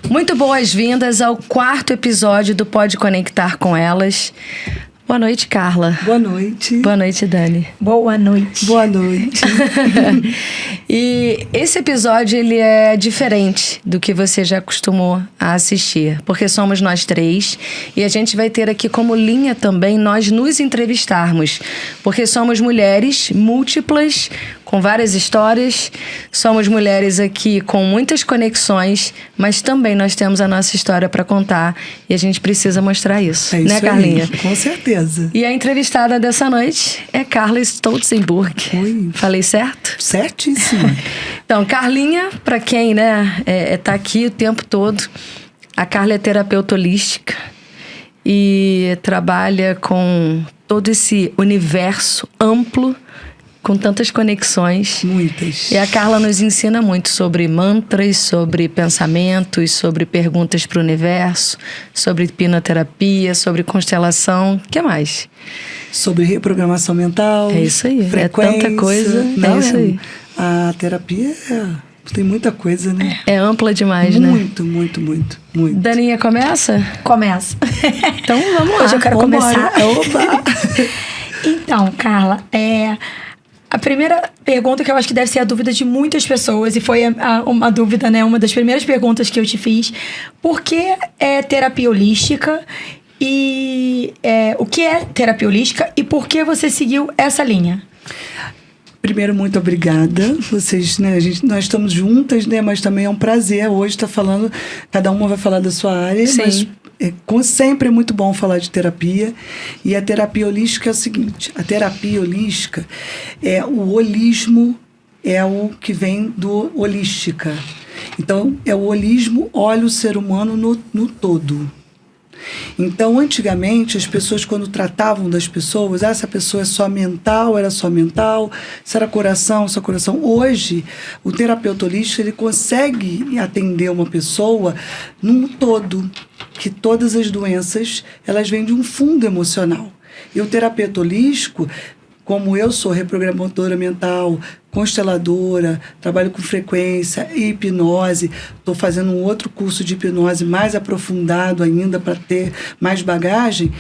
Muito boas-vindas ao 4º episódio do Pode Conectar com Elas. Boa noite, Carla. Boa noite. Boa noite, Dani. Boa noite. Boa noite. E esse episódio, ele é diferente do que você já acostumou a assistir, porque somos nós três e a gente vai ter aqui como linha também nós nos entrevistarmos, porque somos mulheres múltiplas, com várias histórias, somos mulheres aqui com muitas conexões, mas também nós temos a nossa história para contar e a gente precisa mostrar isso, isso né, Carlinha? Aí, com certeza. E a entrevistada dessa noite é Carla Stolzenburg. Oi. Falei certo? Certíssimo. Então, Carlinha, para quem tá aqui o tempo todo, a Carla é terapeuta holística e trabalha com todo esse universo amplo, com tantas conexões. Muitas. E a Carla nos ensina muito sobre mantras, sobre pensamentos, sobre perguntas para o universo, sobre hipnoterapia, sobre constelação. O que mais? Sobre reprogramação mental. É isso aí. Frequência. É tanta coisa. Não, é isso aí. A terapia tem muita coisa, né? É ampla demais, né? Muito, muito, muito, muito. Daninha, começa? Começa. Então, vamos lá. Hoje eu quero começar. Opa! Então, Carla, a primeira pergunta que eu acho que deve ser a dúvida de muitas pessoas, e foi uma dúvida, né? Uma das primeiras perguntas que eu te fiz. Por que é terapia holística? E o que é terapia holística? E por que você seguiu essa linha? Primeiro, muito obrigada. Vocês, né, nós estamos juntas, né? Mas também é um prazer hoje estar falando. Cada uma vai falar da sua área, Sim. mas sempre é muito bom falar de terapia. E a terapia holística é o seguinte: a terapia holística o holismo, é o que vem do holística. Então, o holismo olha o ser humano no todo. Então, antigamente, as pessoas, quando tratavam das pessoas, essa pessoa é só mental, era só mental, se era coração, só coração. Hoje, o terapeuta holístico, ele consegue atender uma pessoa num todo, que todas as doenças, elas vêm de um fundo emocional. E o terapeuta holístico, como eu sou reprogramadora mental, consteladora, trabalho com frequência e hipnose, estou fazendo um outro curso de hipnose mais aprofundado ainda para ter mais bagagem.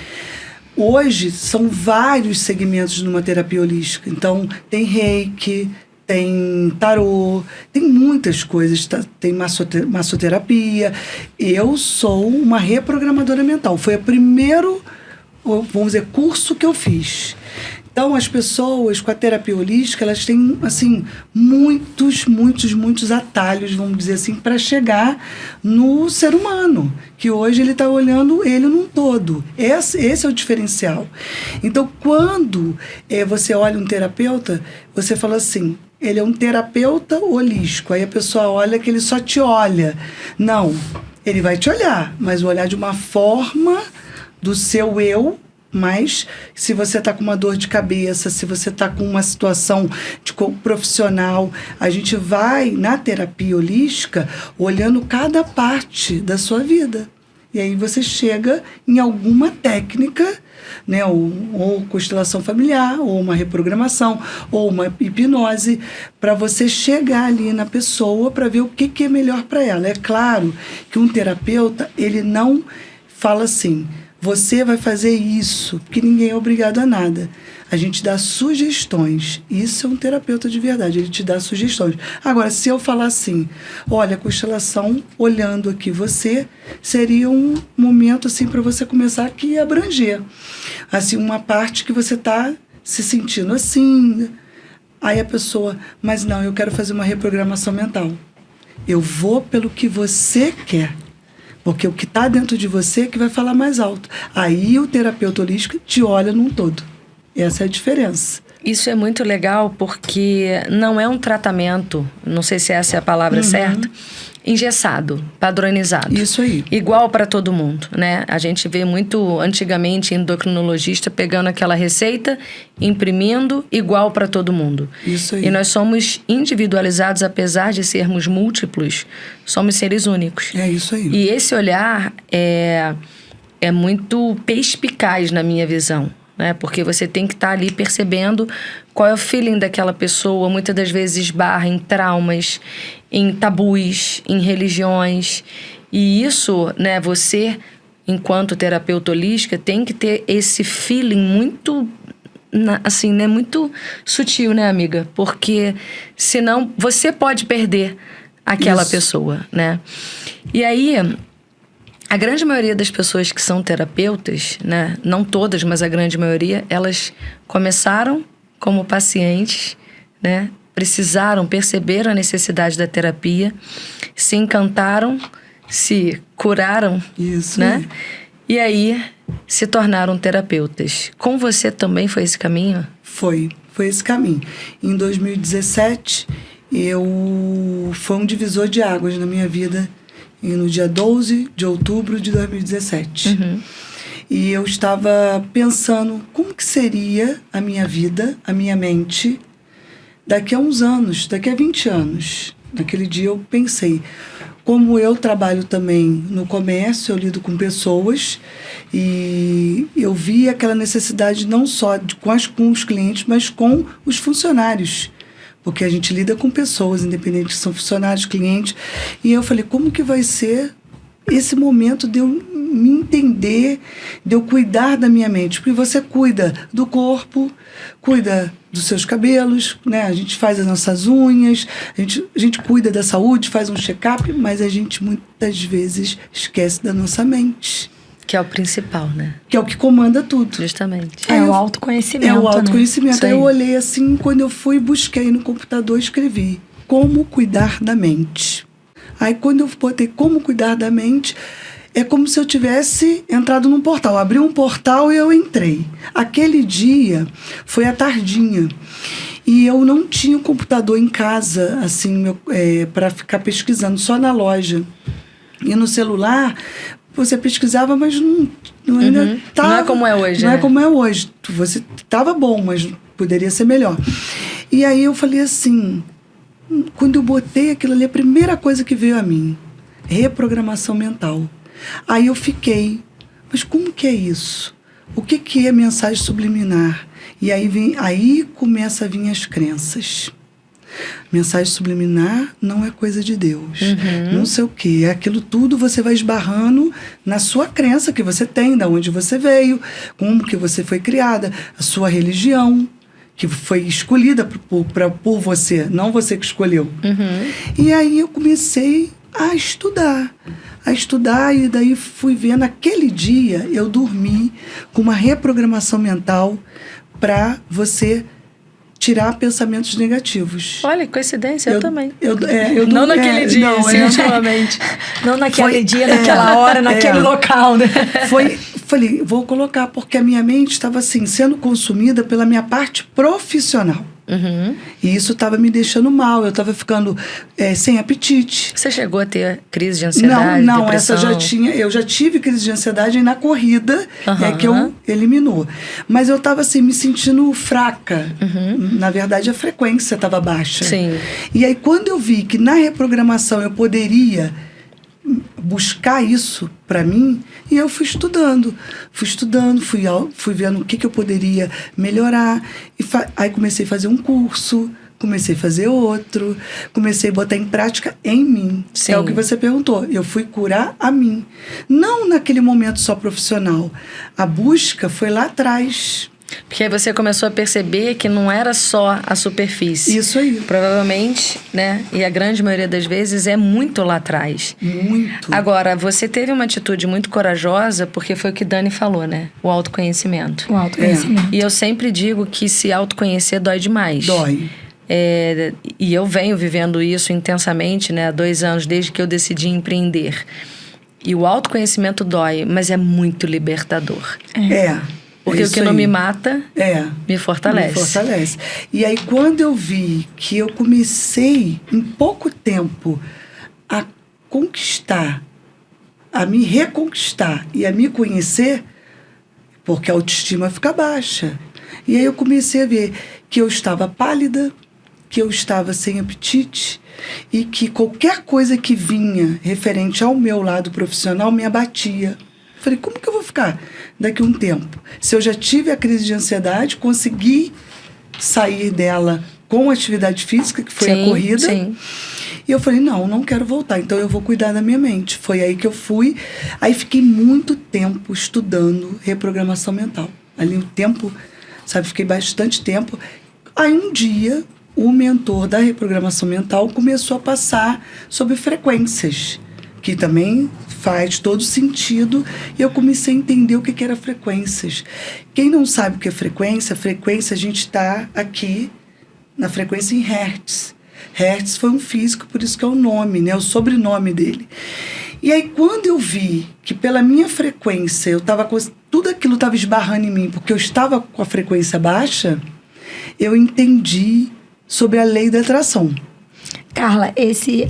Hoje são vários segmentos numa terapia holística. Então, tem reiki, tem tarô, tem muitas coisas, tem massoterapia. Eu sou uma reprogramadora mental. Foi o primeiro, vamos dizer, curso que eu fiz. Então, as pessoas com a terapia holística, elas têm, assim, muitos atalhos, vamos dizer assim, para chegar no ser humano, que hoje ele está olhando ele num todo. Esse é o diferencial. Então, quando você olha um terapeuta, você fala assim, ele é um terapeuta holístico. Aí a pessoa olha que ele só te olha. Não, ele vai te olhar, mas olhar de uma forma do seu eu. Mas se você está com uma dor de cabeça, se você está com uma situação profissional, a gente vai na terapia holística olhando cada parte da sua vida. E aí você chega em alguma técnica, né, ou constelação familiar, ou uma reprogramação, ou uma hipnose, para você chegar ali na pessoa para ver o que é melhor para ela. É claro que um terapeuta, ele não fala assim, você vai fazer isso, porque ninguém é obrigado a nada. A gente dá sugestões. Isso é um terapeuta de verdade, ele te dá sugestões. Agora, se eu falar assim, olha, a constelação, olhando aqui você, seria um momento assim para você começar aqui a abranger. Assim, uma parte que você está se sentindo assim. Aí a pessoa, mas não, eu quero fazer uma reprogramação mental. Eu vou pelo que você quer. Porque o que está dentro de você é que vai falar mais alto. Aí o terapeuta holístico te olha num todo. Essa é a diferença. Isso é muito legal porque não é um tratamento, não sei se essa é a palavra certa, engessado, padronizado. Isso aí. Igual para todo mundo, né? A gente vê muito antigamente endocrinologista pegando aquela receita, imprimindo igual para todo mundo. Isso aí. E nós somos individualizados, apesar de sermos múltiplos, somos seres únicos. É isso aí. E esse olhar é muito perspicaz na minha visão, né? Porque você tem que estar ali percebendo qual é o feeling daquela pessoa. Muitas das vezes esbarra em traumas, em tabus, em religiões. E isso, né, você, enquanto terapeuta holística, tem que ter esse feeling muito, assim, né, muito sutil, né, amiga? Porque senão você pode perder aquela pessoa, né? E aí, a grande maioria das pessoas que são terapeutas, né, não todas, mas a grande maioria, elas começaram como pacientes, né? Perceberam a necessidade da terapia, se encantaram, se curaram, Isso, né? E aí se tornaram terapeutas. Com você também foi esse caminho? Foi esse caminho. Em 2017, foi um divisor de águas na minha vida, e no dia 12 de outubro de 2017. Uhum. E eu estava pensando como que seria a minha vida, a minha mente, daqui a uns anos, daqui a 20 anos. Naquele dia eu pensei, como eu trabalho também no comércio, eu lido com pessoas, e eu vi aquela necessidade não só com os clientes, mas com os funcionários. Porque a gente lida com pessoas, independente se são funcionários, clientes. E eu falei, como que vai ser esse momento de eu me entender, de eu cuidar da minha mente? Porque você cuida do corpo, cuida dos seus cabelos, né? A gente faz as nossas unhas, a gente cuida da saúde, faz um check-up, mas a gente muitas vezes esquece da nossa mente. Que é o principal, né? Que é o que comanda tudo. Justamente. O autoconhecimento. É o autoconhecimento. Né? Aí eu olhei assim, quando eu fui, busquei no computador, escrevi como cuidar da mente. Aí quando eu botei como cuidar da mente, é como se eu tivesse entrado num portal. Abri um portal e eu entrei. Aquele dia foi à tardinha. E eu não tinha um computador em casa, assim, para ficar pesquisando, só na loja. E no celular, você pesquisava, mas não ainda tava, não é como é hoje, não né? é como é hoje. Você estava bom, mas poderia ser melhor. E aí eu falei assim, quando eu botei aquilo ali, a primeira coisa que veio a mim, reprogramação mental. Aí eu fiquei, mas como que é isso? O que é mensagem subliminar? E aí começa a vir as crenças. Mensagem subliminar não é coisa de Deus. Não sei o quê. Aquilo tudo você vai esbarrando na sua crença que você tem, da onde você veio, como que você foi criada, a sua religião, que foi escolhida por você, não você que escolheu. E aí eu comecei a estudar, e daí fui ver, naquele dia eu dormi com uma reprogramação mental para você tirar pensamentos negativos. Olha, coincidência, eu também. Não naquele dia, não, ultimamente. Não naquele dia, naquela hora, naquele local, né? Falei, vou colocar, porque a minha mente estava assim, sendo consumida pela minha parte profissional. E isso estava me deixando mal, eu estava ficando sem apetite. Você chegou a ter crise de ansiedade, Não, depressão? eu já tive crise de ansiedade, e na corrida que eu eliminou. Mas eu estava assim, me sentindo fraca. Na verdade, a frequência estava baixa. Sim. E aí, quando eu vi que na reprogramação eu poderia buscar isso para mim, e eu fui estudando, fui vendo o que eu poderia melhorar, aí comecei a fazer um curso, comecei a fazer outro, comecei a botar em prática em mim. Sim. É o que você perguntou, eu fui curar a mim, não naquele momento só profissional, a busca foi lá atrás. Porque aí você começou a perceber que não era só a superfície. Isso aí. Provavelmente, né? E a grande maioria das vezes é muito lá atrás. Muito. Agora, você teve uma atitude muito corajosa, porque foi o que Dani falou, né? O autoconhecimento. O autoconhecimento. E eu sempre digo que se autoconhecer dói demais. Dói. E eu venho vivendo isso intensamente, né? Há 2 anos, desde que eu decidi empreender. E o autoconhecimento dói, mas é muito libertador. Porque o que não me mata, me fortalece. Me fortalece. E aí, quando eu vi que eu comecei, em pouco tempo, a conquistar, a me reconquistar e a me conhecer, porque a autoestima fica baixa. E aí eu comecei a ver que eu estava pálida, que eu estava sem apetite e que qualquer coisa que vinha referente ao meu lado profissional me abatia. Falei, como que eu vou ficar daqui a um tempo? Se eu já tive a crise de ansiedade, consegui sair dela com atividade física, que foi a corrida. Sim. E eu falei, não quero voltar, então eu vou cuidar da minha mente. Foi aí que eu fui. Aí fiquei muito tempo estudando reprogramação mental. Ali o tempo, sabe, fiquei bastante tempo. Aí um dia, o mentor da reprogramação mental começou a passar sobre frequências, que também faz todo sentido, e eu comecei a entender o que era frequências. Quem não sabe o que é frequência a gente está aqui na frequência em Hertz. Hertz foi um físico, por isso que é o nome, né, o sobrenome dele. E aí, quando eu vi que pela minha frequência, eu tava com, tudo aquilo estava esbarrando em mim, porque eu estava com a frequência baixa, eu entendi sobre a lei da atração. Carla,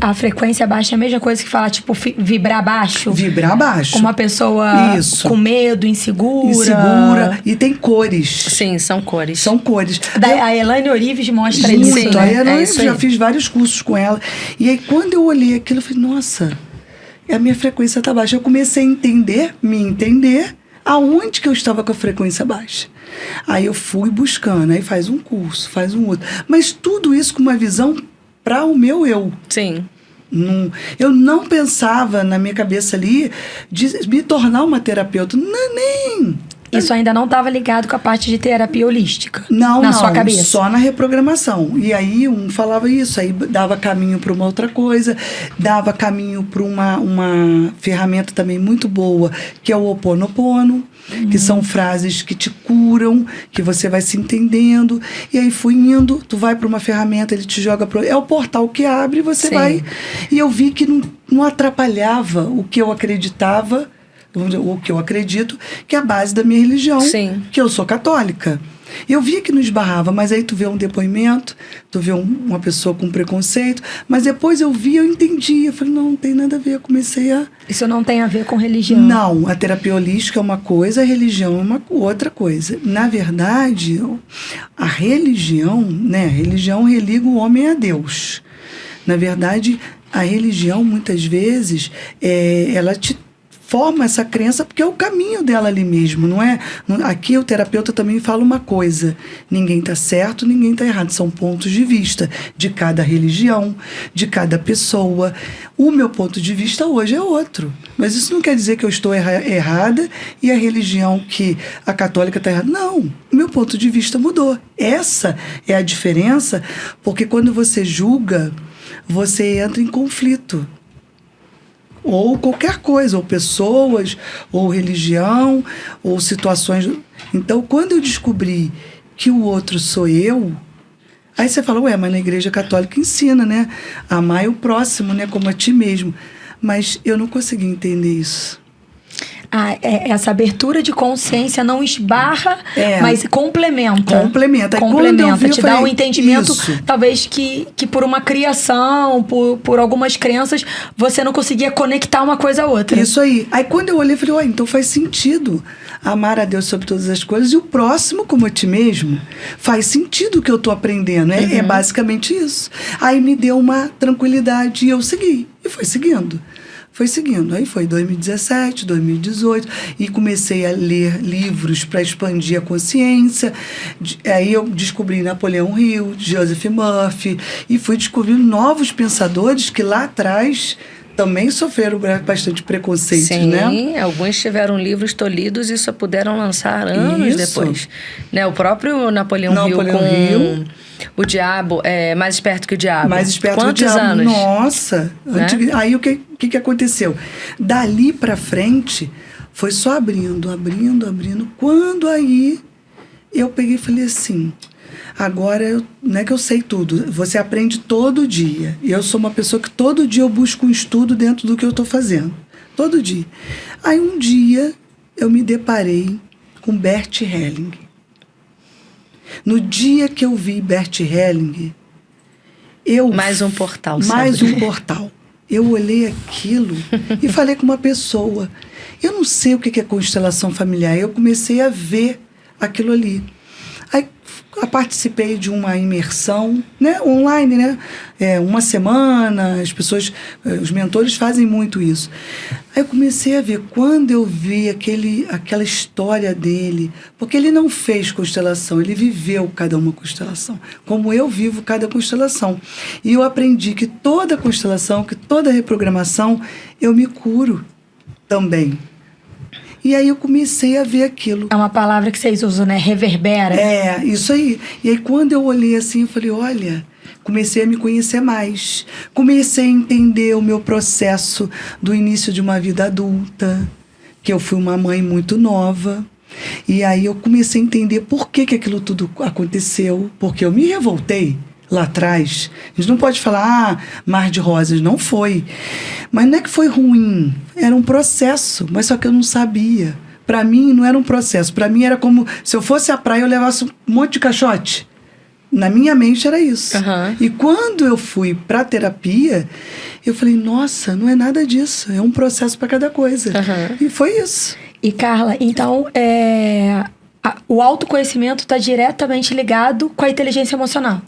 a frequência baixa é a mesma coisa que fala, tipo, vibrar baixo? Vibrar baixo. Uma pessoa Isso. com medo, insegura. Insegura. E tem cores. Sim, são cores. São cores. A Elaine Orives mostra Muito. isso, A né? Elaine, já fiz vários cursos com ela. E aí, quando eu olhei aquilo, eu falei, nossa, a minha frequência tá baixa. Eu comecei a me entender aonde que eu estava com a frequência baixa. Aí eu fui buscando, aí faz um curso, faz um outro. Mas tudo isso com uma visão para o meu eu. Sim. Eu não pensava na minha cabeça ali de me tornar uma terapeuta. Nem. Isso ainda não estava ligado com a parte de terapia holística? Não, na sua cabeça? Só na reprogramação. E aí um falava isso, aí dava caminho para uma outra coisa, dava caminho para uma ferramenta também muito boa, que é o Ho Oponopono, que são frases que te curam, que você vai se entendendo. E aí fui indo, tu vai para uma ferramenta, ele te joga para... É o portal que abre e você vai. E eu vi que não atrapalhava o que eu acreditava, o que eu acredito, que é a base da minha religião, que eu sou católica. Eu via que não esbarrava, mas aí tu vê um depoimento, tu vê uma pessoa com preconceito, mas depois eu entendi, eu falei, não tem nada a ver, eu comecei a... Isso não tem a ver com religião? Não, a terapia holística é uma coisa, a religião é uma outra coisa. Na verdade, a religião, né, a religião religa o homem a Deus. Na verdade, a religião, muitas vezes, ela te forma essa crença porque é o caminho dela ali mesmo, não é? Aqui o terapeuta também fala uma coisa, ninguém está certo, ninguém está errado, são pontos de vista de cada religião, de cada pessoa. O meu ponto de vista hoje é outro, mas isso não quer dizer que eu estou errada e a religião que a católica está errada. Não, o meu ponto de vista mudou. Essa é a diferença, porque quando você julga, você entra em conflito. Ou qualquer coisa, ou pessoas, ou religião, ou situações. Então, quando eu descobri que o outro sou eu, aí você fala, mas na Igreja Católica ensina, né? Amar o próximo, né? Como a ti mesmo. Mas eu não consegui entender isso. Essa abertura de consciência não esbarra, mas complementa. Complementa. Te dá um entendimento, talvez, que por uma criação, por algumas crenças, você não conseguia conectar uma coisa a outra. Isso aí. Aí quando eu olhei, eu falei, então faz sentido amar a Deus sobre todas as coisas e o próximo como a ti mesmo. Faz sentido o que eu estou aprendendo. É basicamente isso. Aí me deu uma tranquilidade e eu segui. E foi seguindo. Aí foi 2017, 2018, e comecei a ler livros para expandir a consciência. Aí eu descobri Napoleão Hill, Joseph Murphy, e fui descobrindo novos pensadores que lá atrás também sofreram bastante preconceito, né? Sim, alguns tiveram livros tolhidos e só puderam lançar anos depois. Né? O próprio Napoleão Hill o Diabo, Mais Esperto que o Diabo. Mais Esperto Quantos que o Diabo? anos? Nossa! Né? Aí o que aconteceu? Dali pra frente, foi só abrindo. Quando aí eu peguei e falei assim, agora não é que eu sei tudo, você aprende todo dia. E eu sou uma pessoa que todo dia eu busco um estudo dentro do que eu estou fazendo. Todo dia. Aí um dia eu me deparei com Bert Helling. No dia que eu vi Bert Helling, Mais um portal. Eu olhei aquilo e falei com uma pessoa. Eu não sei o que é constelação familiar. Eu comecei a ver aquilo ali. Aí participei de uma imersão, né, online, né? Uma semana, as pessoas, os mentores fazem muito isso. Aí eu comecei a ver, quando eu vi aquela história dele, porque ele não fez constelação, ele viveu cada uma constelação, como eu vivo cada constelação. E eu aprendi que toda constelação, que toda reprogramação, eu me curo também. E aí eu comecei a ver aquilo. É uma palavra que vocês usam, né? Reverbera. Isso aí. E aí quando eu olhei assim, eu falei, olha, comecei a me conhecer mais. Comecei a entender o meu processo do início de uma vida adulta, que eu fui uma mãe muito nova. E aí eu comecei a entender por que aquilo tudo aconteceu, porque eu me revoltei lá atrás. A gente não pode falar, mar de rosas, não foi. Mas não é que foi ruim, era um processo, mas só que eu não sabia. Para mim não era um processo, para mim era como se eu fosse à praia e eu levasse um monte de caixote. Na minha mente era isso. Uhum. E quando eu fui para terapia, eu falei, nossa, não é nada disso, é um processo para cada coisa. Uhum. E foi isso. E Carla, então o autoconhecimento está diretamente ligado com a inteligência emocional.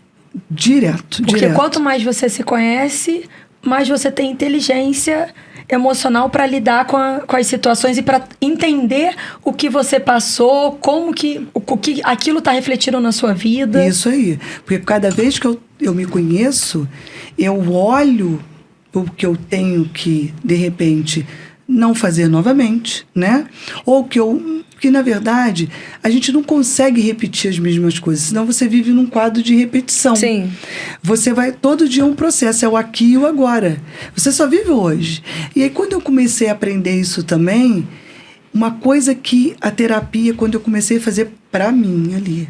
Direto. Porque quanto mais você se conhece, mais você tem inteligência emocional para lidar com as situações e para entender o que você passou, como que aquilo está refletindo na sua vida. Isso aí. Porque cada vez que eu me conheço, eu olho o que eu tenho que, de repente, não fazer novamente, né? Ou que na verdade, a gente não consegue repetir as mesmas coisas, senão você vive num quadro de repetição. Sim. Você vai, todo dia é um processo, é o aqui e o agora. Você só vive hoje. E aí, quando eu comecei a aprender isso também, uma coisa que a terapia, quando eu comecei a fazer pra mim ali,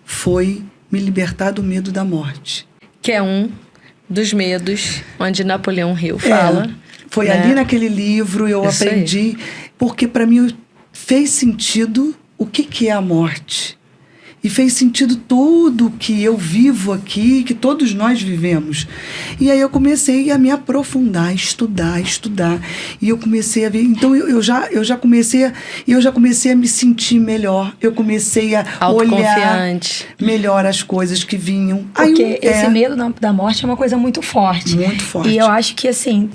foi me libertar do medo da morte. Que é um dos medos onde Napoleão Hill fala. Foi né? ali naquele livro, eu Isso aprendi, aí. Porque para mim fez sentido o que é a morte. E fez sentido tudo que eu vivo aqui, que todos nós vivemos. E aí eu comecei a me aprofundar, a estudar. E eu comecei a ver... Então eu já comecei a me sentir melhor. Eu comecei a olhar melhor as coisas que vinham. Porque esse medo da morte é uma coisa muito forte. Muito forte. E eu acho que, assim...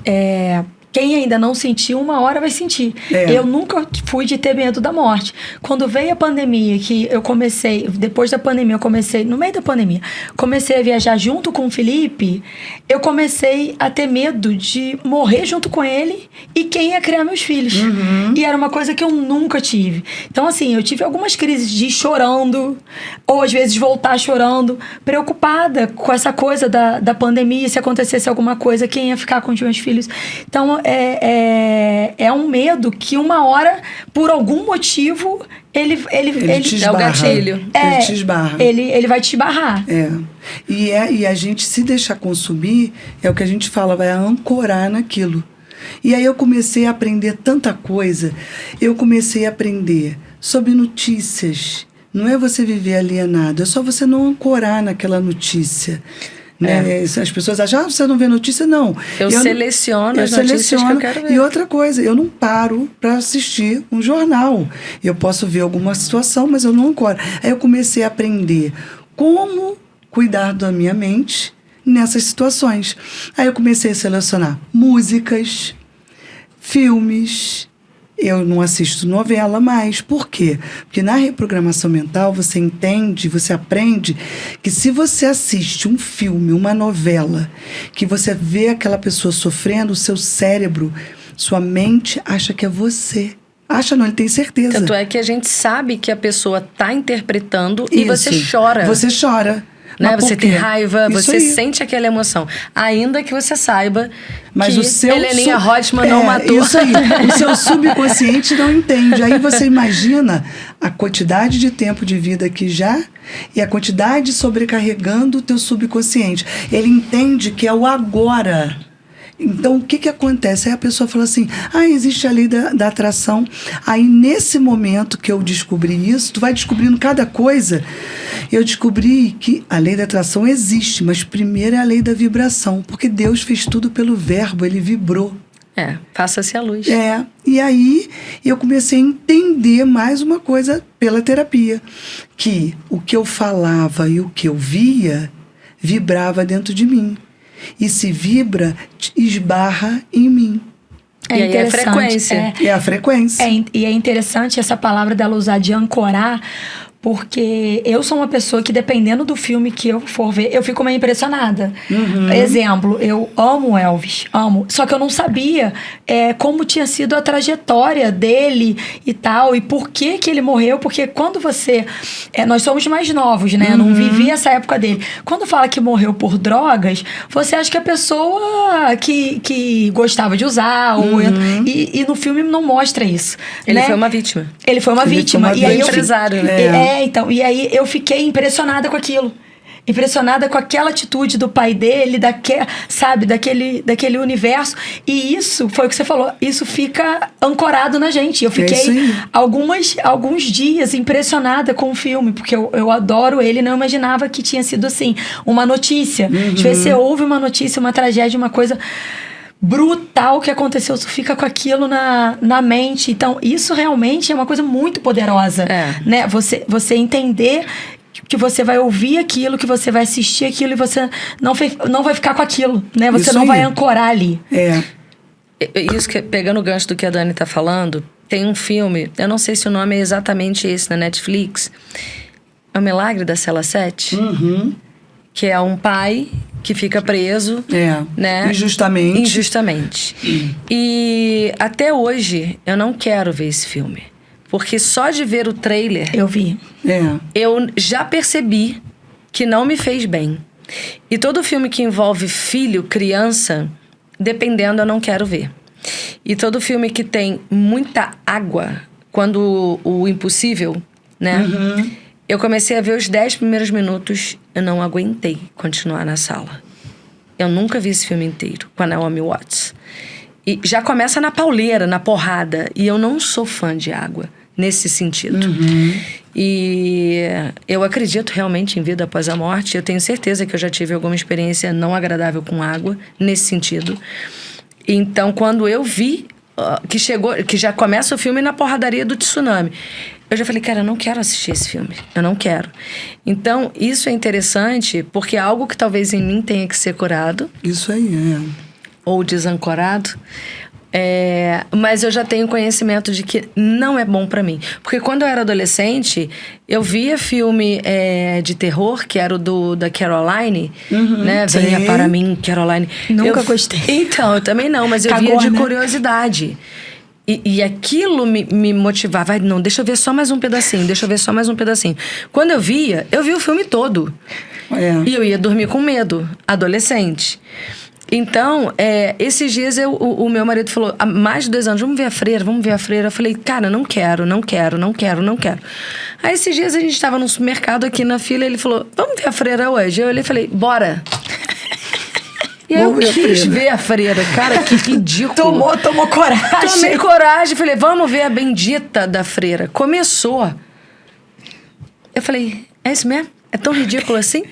Quem ainda não sentiu, uma hora vai sentir. Eu nunca fui de ter medo da morte. Quando veio a pandemia, que eu comecei... Depois da pandemia, eu comecei... No meio da pandemia, comecei a viajar junto com o Felipe. Eu comecei a ter medo de morrer junto com ele e quem ia criar meus filhos. Uhum. E era uma coisa que eu nunca tive. Então, assim, eu tive algumas crises de ir chorando, ou às vezes voltar chorando, preocupada com essa coisa da pandemia, se acontecesse alguma coisa, quem ia ficar com os meus filhos. Então, é um medo que uma hora, por algum motivo, ele te dá o esbarra. gatilho. Ele te esbarra. Ele vai te esbarrar. E a gente, se deixar consumir, é o que a gente fala, vai ancorar naquilo. E aí eu comecei a aprender tanta coisa. Eu comecei a aprender sobre notícias. Não é você viver alienado, é só você não ancorar naquela notícia. Né? As pessoas acham, você não vê notícia? Não. Eu seleciono as notícias que eu quero ver. E outra coisa, eu não paro para assistir um jornal. Eu posso ver alguma situação, mas eu não ancoro. Aí eu comecei a aprender como cuidar da minha mente nessas situações. Aí eu comecei a selecionar músicas, filmes. Eu não assisto novela mais. Por quê? Porque na reprogramação mental você entende, você aprende que se você assiste um filme, uma novela, que você vê aquela pessoa sofrendo, o seu cérebro, sua mente acha que é você. Acha não, ele tem certeza. Tanto é que a gente sabe que a pessoa está interpretando Isso. e você chora. Você chora. Né? Mas Você por quê? tem raiva, Isso você aí. sente aquela emoção. Ainda que você saiba Mas que o seu Heleninha Reutemann não matou. Isso aí. O seu subconsciente não entende. Aí você imagina a quantidade de tempo de vida aqui já e a quantidade sobrecarregando o teu subconsciente. Ele entende que é o agora. Então, o que acontece? Aí a pessoa fala assim, existe a lei da atração. Aí, nesse momento que eu descobri isso, tu vai descobrindo cada coisa. Eu descobri que a lei da atração existe, mas primeiro é a lei da vibração, porque Deus fez tudo pelo verbo, ele vibrou. Faça-se a luz. E aí eu comecei a entender mais uma coisa pela terapia, que o que eu falava e o que eu via vibrava dentro de mim. E se vibra, esbarra em mim. E aí é a frequência. É a frequência. E é interessante essa palavra dela usar de ancorar, porque eu sou uma pessoa que, dependendo do filme que eu for ver, eu fico meio impressionada. Exemplo, eu amo Elvis, amo. Só que eu não sabia como tinha sido a trajetória dele e tal, e por que ele morreu. Porque quando você... nós somos mais novos, né? Não vivi essa época dele. Quando fala que morreu por drogas, você acha que a pessoa que gostava de usar, e no filme não mostra isso. Ele foi uma vítima. Ele foi uma vítima. E aí empresário, né? Então, e aí eu fiquei impressionada com aquilo. Impressionada com aquela atitude do pai dele, daquele universo. E isso, foi o que você falou, isso fica ancorado na gente. Eu fiquei alguns dias impressionada com o filme, porque eu adoro ele, não imaginava que tinha sido assim, uma notícia. Às vezes você ouve uma notícia, uma tragédia, uma coisa brutal que aconteceu, você fica com aquilo na mente. Então, isso realmente é uma coisa muito poderosa, né? Você entender que você vai ouvir aquilo, que você vai assistir aquilo e você não vai ficar com aquilo, né? Você não vai ancorar ali. Isso que, pegando o gancho do que a Dani tá falando, tem um filme, eu não sei se o nome é exatamente esse, na Netflix, é O Milagre da Cela 7, que é um pai que fica preso, né? Injustamente. E até hoje eu não quero ver esse filme, porque só de ver o trailer eu vi. Eu já percebi que não me fez bem. E todo filme que envolve filho, criança, dependendo, eu não quero ver. E todo filme que tem muita água, quando o impossível, né? Eu comecei a ver os 10 primeiros minutos, eu não aguentei continuar na sala. Eu nunca vi esse filme inteiro, com a Naomi Watts. E já começa na pauleira, na porrada. E eu não sou fã de água, nesse sentido. E eu acredito realmente em vida após a morte. Eu tenho certeza que eu já tive alguma experiência não agradável com água, nesse sentido. Então, quando eu vi que já começa o filme na porradaria do tsunami, eu já falei, cara, eu não quero assistir esse filme. Eu não quero. Então, isso é interessante, porque é algo que talvez em mim tenha que ser curado. Isso aí, ou desancorado. Mas eu já tenho conhecimento de que não é bom pra mim. Porque quando eu era adolescente, eu via filme de terror, que era o da Caroline, né? Venha para mim, Caroline. Nunca gostei. Então, eu também não, mas eu via de curiosidade. E aquilo me motivava. Não, deixa eu ver só mais um pedacinho, Quando eu via o filme todo. E eu ia dormir com medo, adolescente. Então, esses dias o meu marido falou, há mais de 2 anos, vamos ver a freira. Eu falei, cara, não quero. Aí esses dias a gente estava no supermercado aqui na fila, ele falou, vamos ver a freira hoje? Eu olhei e falei, bora. E aí eu quis ver a freira. Cara, que ridículo. Tomou coragem. Tomei coragem. Falei, vamos ver a bendita da freira. Começou. Eu falei, é isso mesmo? É tão ridículo assim?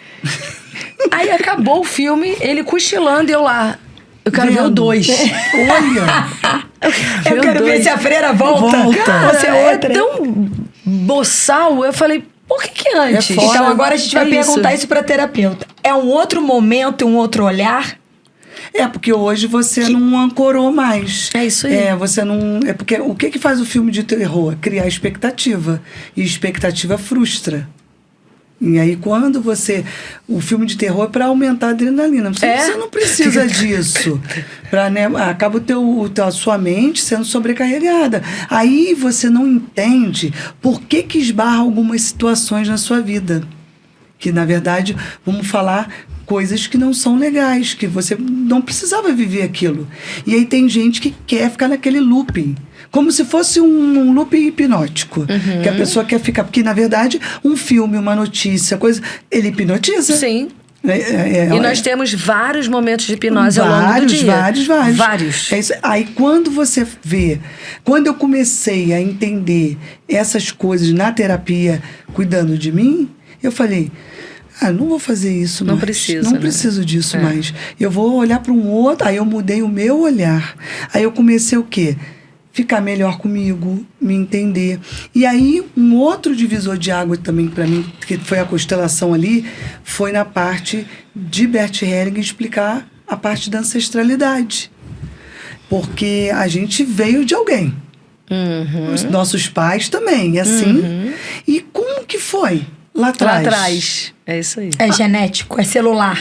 Aí acabou o filme, ele cochilando e eu lá. Eu quero ver o 2. Olha! Eu quero ver se a freira volta. Cara, ou se é outra. É tão boçal. Eu falei, por que antes? Então agora a gente vai perguntar isso pra terapeuta. É um outro momento, um outro olhar? Porque hoje você não ancorou mais. É isso aí. Você não... porque o que faz o filme de terror? Criar expectativa. E expectativa frustra. E aí, quando o filme de terror é para aumentar a adrenalina. Você não precisa disso. Acaba a sua mente sendo sobrecarregada. Aí você não entende por que esbarra algumas situações na sua vida. Que, na verdade, vamos falar coisas que não são legais, que você não precisava viver aquilo. E aí tem gente que quer ficar naquele looping. Como se fosse um looping hipnótico. Que a pessoa quer ficar... Porque, na verdade, um filme, uma notícia, coisa... Ele hipnotiza. Sim. E nós temos vários momentos de hipnose ao longo do dia. Vários. É isso. Aí, quando você vê... Quando eu comecei a entender essas coisas na terapia, cuidando de mim, eu falei... não vou fazer isso Não mais. precisa, Não né? preciso disso mais. Eu vou olhar para um outro. Aí eu mudei o meu olhar. Aí eu comecei o quê? Ficar melhor comigo, me entender. E aí, um outro divisor de água também para mim, que foi a constelação ali, foi na parte de Bert Hellinger explicar a parte da ancestralidade. Porque a gente veio de alguém. Os nossos pais também, assim. E como que foi lá atrás? Lá atrás. É isso aí. É genético, é celular.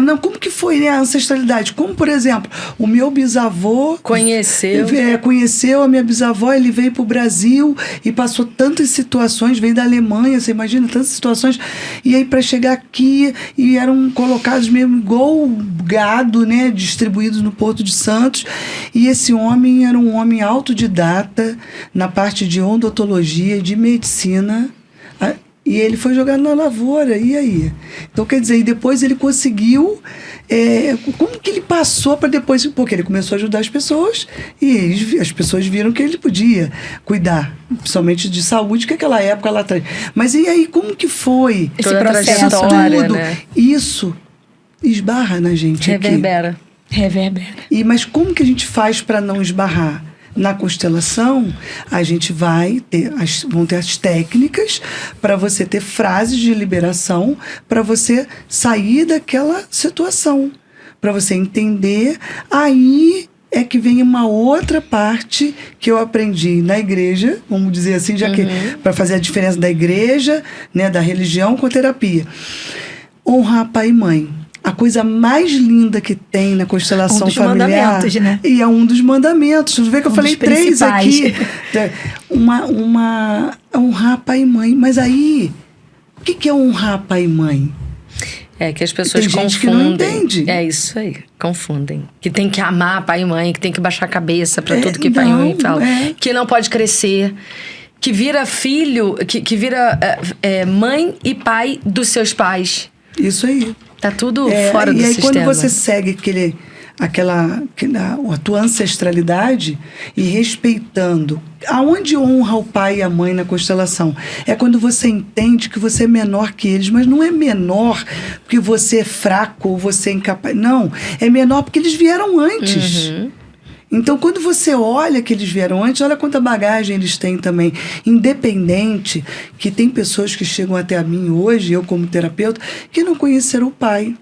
Não, como que foi, né, a ancestralidade? Como, por exemplo, o meu bisavô... Conheceu a minha bisavó, ele veio pro Brasil e passou tantas situações, veio da Alemanha, você imagina, tantas situações, e aí para chegar aqui, e eram colocados mesmo igual gado, né, distribuídos no Porto de Santos, e esse homem era um homem autodidata na parte de odontologia, de medicina, e ele foi jogado na lavoura, e aí? Então, quer dizer, e depois ele conseguiu... como que ele passou para depois... Porque ele começou a ajudar as pessoas e as pessoas viram que ele podia cuidar, principalmente de saúde, que naquela época lá atrás. Mas e aí, como que foi? Toda Esse a processo, trajetória, tudo? né? Isso esbarra na gente Reverbera. Reverbera. Mas como que a gente faz para não esbarrar? Na constelação, a gente vão ter as técnicas para você ter frases de liberação, para você sair daquela situação, para você entender. Aí é que vem uma outra parte que eu aprendi na igreja, vamos dizer assim, já que para fazer a diferença da igreja, né, da religião com a terapia. Honrar pai e mãe. A coisa mais linda que tem na constelação familiar. Mandamentos, né? E é um dos mandamentos. Tu vê que eu falei 3 aqui. Honrar pai e mãe. Mas aí, o que é honrar pai e mãe? É que as pessoas Tem confundem. gente que não entende. É isso aí, confundem. Que tem que amar pai e mãe, que tem que baixar a cabeça pra tudo que pai e mãe falam. Que não pode crescer. Que vira filho, que vira mãe e pai dos seus pais. Isso aí. Tá tudo fora do sistema. E aí, quando você segue a tua ancestralidade e respeitando, aonde honra o pai e a mãe na constelação? É quando você entende que você é menor que eles, mas não é menor porque você é fraco ou você é incapaz. Não, é menor porque eles vieram antes. Então, quando você olha que eles vieram antes, olha quanta bagagem eles têm também. Independente, que tem pessoas que chegam até a mim hoje, eu como terapeuta, que não conheceram o pai.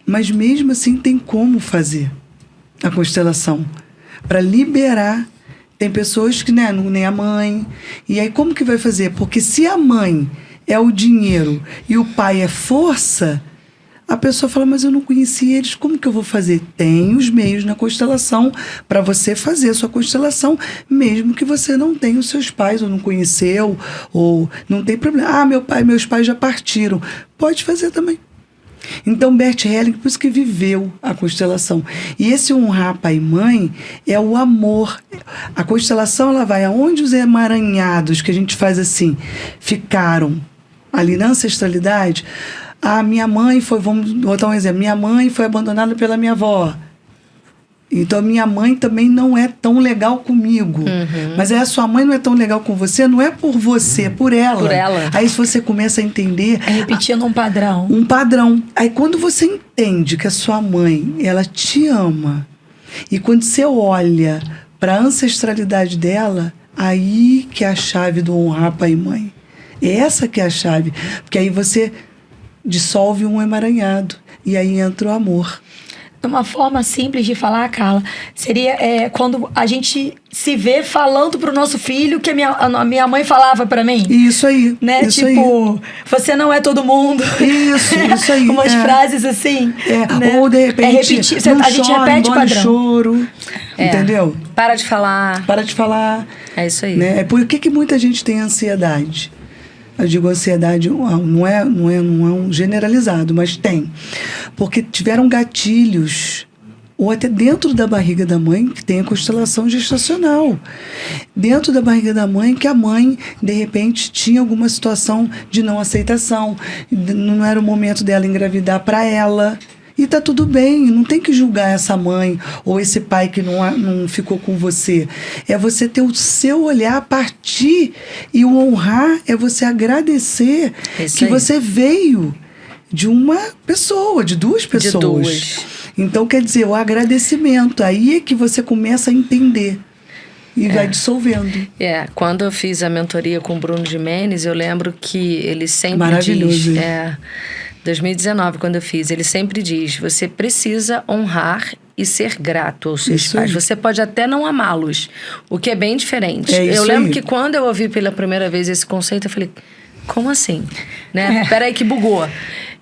Mas mesmo assim tem como fazer a constelação para liberar. Tem pessoas que nem a mãe. E aí como que vai fazer? Porque se a mãe é o dinheiro e o pai é força... A pessoa fala, mas eu não conheci eles, como que eu vou fazer? Tem os meios na constelação para você fazer a sua constelação, mesmo que você não tenha os seus pais, ou não conheceu, ou não tem problema. Meus pais já partiram. Pode fazer também. Então, Bert Hellinger, por isso que viveu a constelação. E esse honrar pai e mãe é o amor. A constelação, ela vai aonde os emaranhados, que a gente faz assim, ficaram ali na ancestralidade. Minha mãe foi, vamos botar um exemplo, minha mãe foi abandonada pela minha avó. Então, minha mãe também não é tão legal comigo. Mas aí a sua mãe não é tão legal com você, não é por você, é por ela. Por ela. Aí se você começa a entender... repetindo um padrão. Um padrão. Aí quando você entende que a sua mãe, ela te ama, e quando você olha para a ancestralidade dela, aí que é a chave do honrar pai e mãe. É essa que é a chave. Porque aí você... dissolve um emaranhado. E aí entra o amor. Uma forma simples de falar, Carla, seria quando a gente se vê falando pro nosso filho que a minha mãe falava pra mim. Isso aí. Né? Isso tipo, aí. Você não é todo mundo. Isso aí. Umas frases assim. Né? Ou de repente, a gente repete o padrão. Choro. Entendeu? Para de falar. Para de falar. É isso aí. Né? Por que muita gente tem ansiedade? Eu digo ansiedade, não é um generalizado, mas tem. Porque tiveram gatilhos, ou até dentro da barriga da mãe, que tem a constelação gestacional. Dentro da barriga da mãe, que a mãe, de repente, tinha alguma situação de não aceitação, não era o momento dela engravidar para ela. E tá tudo bem, não tem que julgar essa mãe ou esse pai que não ficou com você. É você ter o seu olhar a partir, e o honrar é você agradecer que você veio de uma pessoa, de duas pessoas. De duas. Então, quer dizer, o agradecimento, aí é que você começa a entender. E vai dissolvendo. Quando eu fiz a mentoria com o Bruno Gimenez, eu lembro que ele sempre Maravilhoso. diz... 2019, quando eu fiz, ele sempre diz: você precisa honrar e ser grato aos seus pais. Você pode até não amá-los, o que é bem diferente. Eu lembro que quando eu ouvi pela primeira vez esse conceito, eu falei, como assim? Né? Peraí que bugou.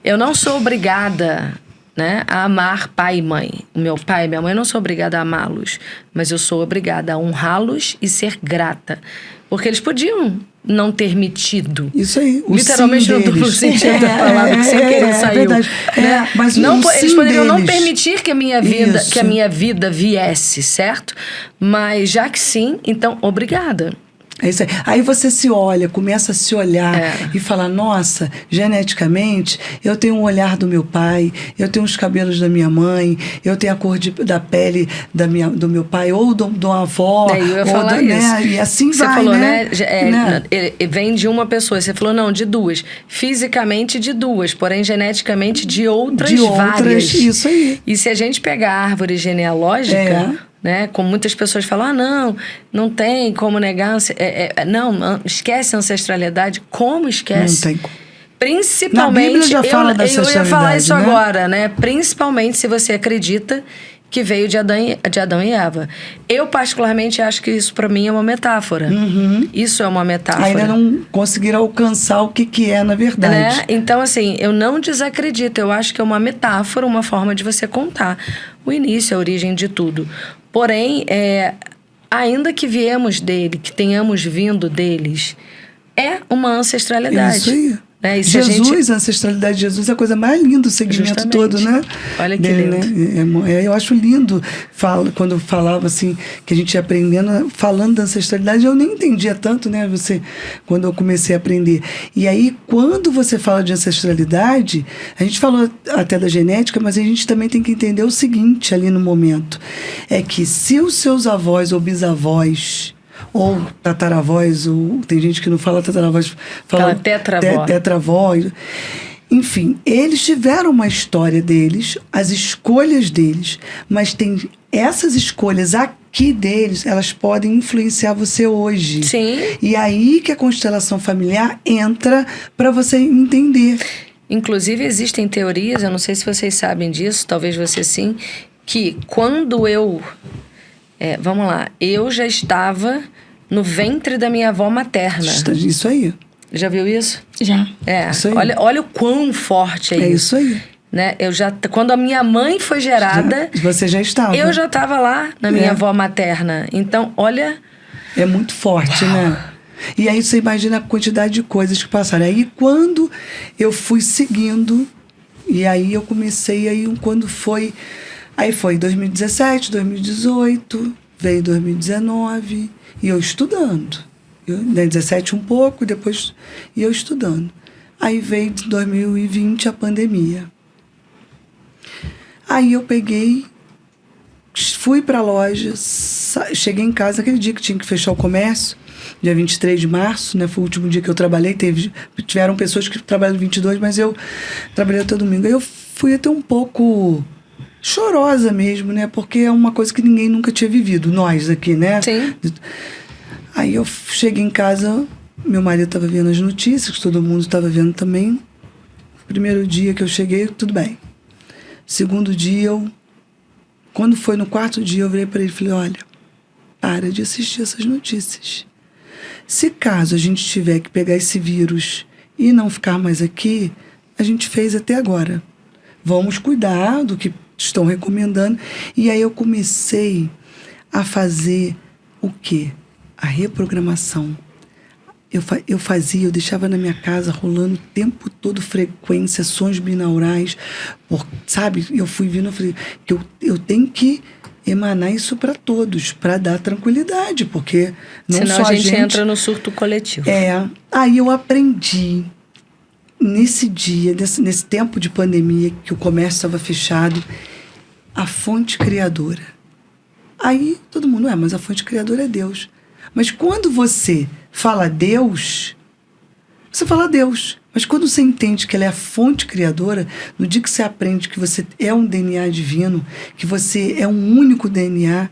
Eu não sou obrigada, né, a amar pai e mãe. O meu pai e minha mãe, eu não sou obrigada a amá-los, mas eu sou obrigada a honrá-los e ser grata. Porque eles podiam não ter me tido. Isso aí. Literalmente no duplo sentido da palavra, que sem querer saiu. Verdade. Né? Mas não, eles poderiam não deles. permitir que a minha vida viesse, certo? Mas já que sim, então obrigada. É isso aí. Aí você se olha, começa a se olhar e falar, nossa, geneticamente, eu tenho um olhar do meu pai, eu tenho os cabelos da minha mãe, eu tenho a cor da pele do meu pai, ou do avó. Eu ia falar isso. Né? E assim você vai, falou, né? Vem de uma pessoa. Você falou, não, de duas. Fisicamente de duas, porém geneticamente de outras várias. Isso aí. E se a gente pegar a árvore genealógica... Né? Como muitas pessoas falam, não tem como negar, não, esquece a ancestralidade. Como esquece? Não tem. Principalmente, na Bíblia já fala da eu ia ancestralidade, falar isso né? agora, né? Principalmente se você acredita que veio de Adão e Eva. Eu, particularmente, acho que isso, para mim, é uma metáfora. Isso é uma metáfora. Ainda não conseguiram alcançar o que é, na verdade. Né? Então, assim, eu não desacredito. Eu acho que é uma metáfora, uma forma de você contar o início, a origem de tudo. Porém, ainda que viemos dele, que tenhamos vindo deles, é uma ancestralidade. Isso aí. Né? A ancestralidade de Jesus é a coisa mais linda, o segmento Justamente. todo, né? Olha que dele, lindo. Né? Eu acho lindo, quando falava assim, que a gente ia aprendendo, falando da ancestralidade, eu nem entendia tanto, né? Quando eu comecei a aprender. E aí, quando você fala de ancestralidade, a gente falou até da genética, mas a gente também tem que entender o seguinte ali no momento, é que se os seus avós ou bisavós ou tataravós, ou tem gente que não fala tataravós, fala tetravó. Enfim, eles tiveram uma história deles, as escolhas deles, mas tem essas escolhas aqui deles, elas podem influenciar você hoje. Sim. E aí que a constelação familiar entra para você entender. Inclusive, existem teorias, eu não sei se vocês sabem disso, talvez você sim, que quando eu... vamos lá, eu já estava no ventre da minha avó materna. Isso aí. Já viu isso? Já. Isso aí. Olha o quão forte é isso. Isso aí. Né? Quando a minha mãe foi gerada... Você já estava. Eu já estava lá na minha avó materna. Então, olha... É muito forte, né? E aí você imagina a quantidade de coisas que passaram. Aí quando eu fui seguindo, e aí eu comecei, quando foi... Aí foi 2017, 2018, veio 2019, e eu estudando. Em 2017 um pouco, depois e eu estudando. Aí veio 2020 a pandemia. Aí eu peguei, fui para a loja, cheguei em casa aquele dia que tinha que fechar o comércio, dia 23 de março, né? Foi o último dia que eu trabalhei. Tiveram pessoas que trabalharam 22, mas eu trabalhei até domingo. Aí eu fui até um pouco... chorosa mesmo, né? Porque é uma coisa que ninguém nunca tinha vivido, nós aqui, né? Sim. Aí eu cheguei em casa, meu marido estava vendo as notícias, todo mundo estava vendo também. Primeiro dia que eu cheguei, tudo bem. Segundo dia, quando foi no quarto dia, eu virei para ele e falei, olha, para de assistir essas notícias. Se caso a gente tiver que pegar esse vírus e não ficar mais aqui, a gente fez até agora. Vamos cuidar do que estão recomendando. E aí eu comecei a fazer o quê? A reprogramação. Eu deixava na minha casa rolando o tempo todo frequência, sons binaurais, sabe? Eu fui vindo, eu falei que eu tenho que emanar isso para todos, para dar tranquilidade, porque não senão só a gente entra no surto coletivo. Aí eu aprendi nesse dia, nesse tempo de pandemia, que o comércio estava fechado, a fonte criadora. Aí todo mundo, mas a fonte criadora é Deus. Mas quando você fala Deus, você fala Deus. Mas quando você entende que ela é a fonte criadora, no dia que você aprende que você é um DNA divino, que você é um único DNA,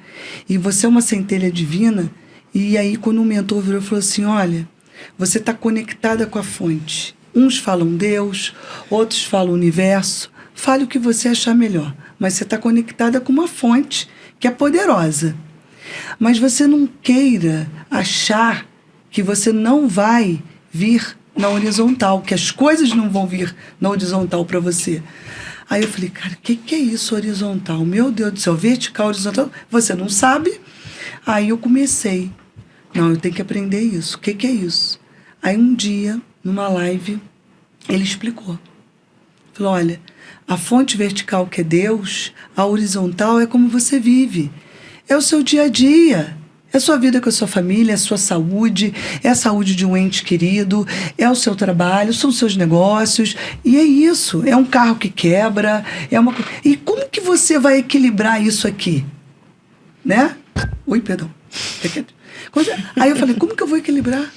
e você é uma centelha divina, e aí quando o mentor virou e falou assim, olha, você está conectada com a fonte. Uns falam Deus, outros falam universo. Fale o que você achar melhor. Mas você está conectada com uma fonte que é poderosa. Mas você não queira achar que você não vai vir na horizontal, que as coisas não vão vir na horizontal para você. Aí eu falei, cara, o que é isso horizontal? Meu Deus do céu, vertical, horizontal, você não sabe? Aí eu comecei, não, eu tenho que aprender isso. O que é isso? Aí um dia, numa live, ele explicou. Falou, olha, a fonte vertical que é Deus, a horizontal é como você vive. É o seu dia a dia. É a sua vida com a sua família, é a sua saúde, é a saúde de um ente querido, é o seu trabalho, são os seus negócios. E é isso. É um carro que quebra. E como que você vai equilibrar isso aqui? Né? Oi, perdão. Aí eu falei, como que eu vou equilibrar?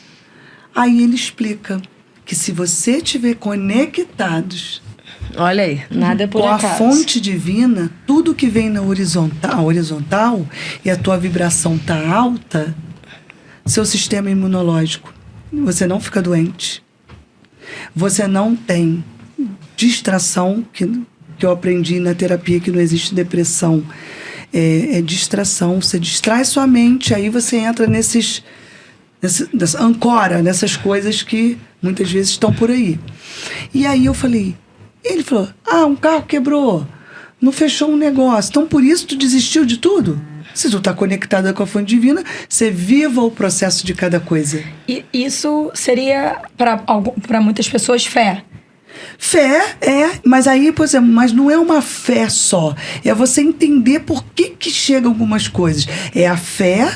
Aí ele explica que se você estiver conectados... Olha aí, nada é por acaso. Com a fonte divina, tudo que vem na horizontal e a tua vibração tá alta, seu sistema imunológico, você não fica doente. Você não tem distração, que eu aprendi na terapia que não existe depressão. É distração. Você distrai sua mente, aí você entra ancora nessas coisas que muitas vezes estão por aí. E aí eu falei... Ele falou, um carro quebrou, não fechou um negócio, então por isso tu desistiu de tudo? Se tu está conectada com a fonte divina, você viva o processo de cada coisa. E isso seria, para muitas pessoas, fé? Fé mas aí, por exemplo, mas não é uma fé só, é você entender por que chegam algumas coisas. É a fé...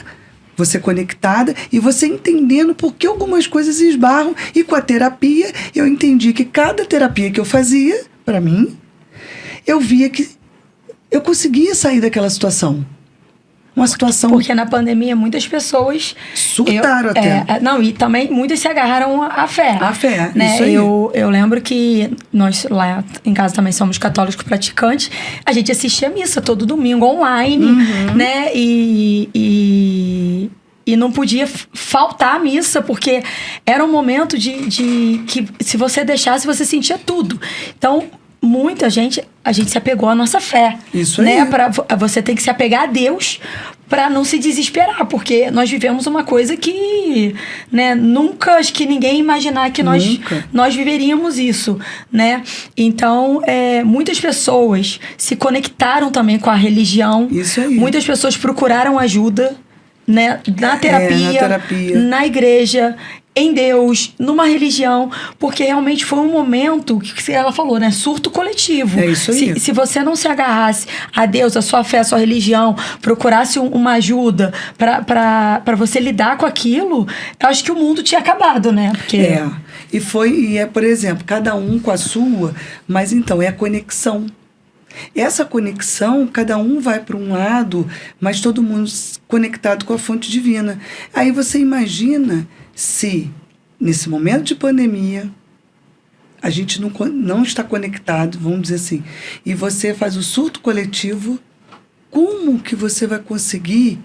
Você conectada e você entendendo por que algumas coisas esbarram. E com a terapia, eu entendi que cada terapia que eu fazia, para mim, eu via que eu conseguia sair daquela situação. Uma situação... Porque na pandemia muitas pessoas... Surtaram até. E também muitas se agarraram à fé. À fé, né? isso aí. Eu lembro que nós lá em casa também somos católicos praticantes. A gente assistia a missa todo domingo online, né? E não podia faltar a missa, porque era um momento de que se você deixasse, você sentia tudo. Então... Muita gente, a gente se apegou à nossa fé. Isso aí. Né? Você tem que se apegar a Deus para não se desesperar, porque nós vivemos uma coisa que, né, nunca, acho que ninguém imaginar que nós viveríamos isso, né? Então, muitas pessoas se conectaram também com a religião. Isso aí. Muitas pessoas procuraram ajuda, né, na terapia, na igreja, em Deus, numa religião, porque realmente foi um momento que ela falou, né? Surto coletivo. É isso aí. Se você não se agarrasse a Deus, a sua fé, a sua religião, procurasse uma ajuda para você lidar com aquilo, eu acho que o mundo tinha acabado, né? Porque... Por exemplo, cada um com a sua, mas então é a conexão. Essa conexão, cada um vai para um lado, mas todo mundo conectado com a fonte divina. Aí você imagina se, nesse momento de pandemia, a gente não está conectado, vamos dizer assim, e você faz o surto coletivo, como que você vai conseguir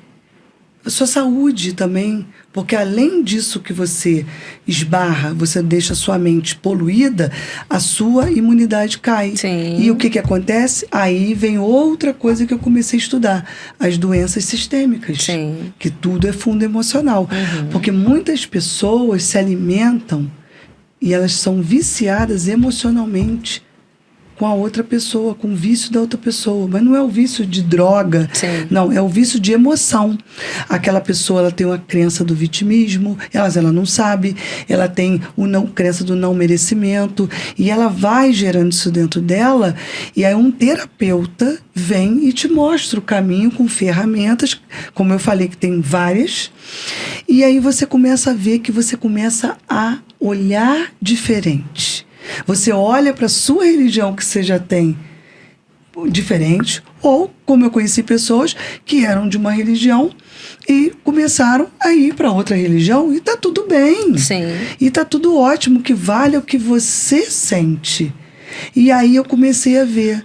a sua saúde também? Porque além disso que você esbarra, você deixa a sua mente poluída, a sua imunidade cai. Sim. E o que acontece? Aí vem outra coisa que eu comecei a estudar, as doenças sistêmicas. Sim. Que tudo é fundo emocional. Porque muitas pessoas se alimentam e elas são viciadas emocionalmente com a outra pessoa, com o vício da outra pessoa. Mas não é o vício de droga. Sim. Não, é o vício de emoção. Aquela pessoa, ela tem uma crença do vitimismo, ela não sabe, ela tem crença do não merecimento, e ela vai gerando isso dentro dela, e aí um terapeuta vem e te mostra o caminho com ferramentas, como eu falei que tem várias, e aí você começa a ver que você começa a olhar diferente. Você olha para a sua religião que você já tem diferente, ou como eu conheci pessoas que eram de uma religião e começaram a ir para outra religião e tá tudo bem. Sim. E tá tudo ótimo, que vale o que você sente. E aí eu comecei a ver.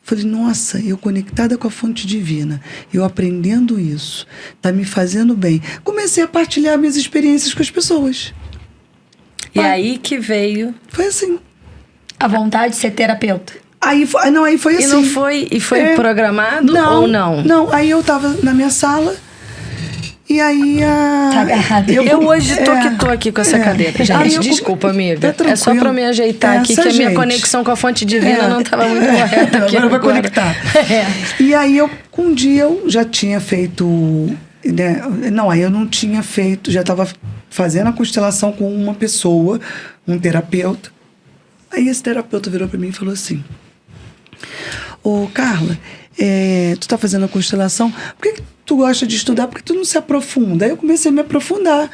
Falei, nossa, eu conectada com a fonte divina, eu aprendendo isso, tá me fazendo bem. Comecei a partilhar minhas experiências com as pessoas. E aí que veio... Foi assim. A vontade de ser terapeuta. Aí foi assim. E não foi, programado ou não? Não, aí eu tava na minha sala e aí Tá agarrada. Eu hoje tô aqui com essa cadeira. Gente, desculpa, amiga. Tá é só pra me ajeitar aqui, que a minha conexão com a fonte divina não tava muito correta aqui. Agora vai conectar. E aí um dia eu já tinha feito... Né, não, aí eu não tinha feito, já estava fazendo a constelação com uma pessoa, um terapeuta. Aí esse terapeuta virou para mim e falou assim: ô Carla, tu tá fazendo a constelação, por que tu gosta de estudar? Por que tu não se aprofunda? Aí eu comecei a me aprofundar.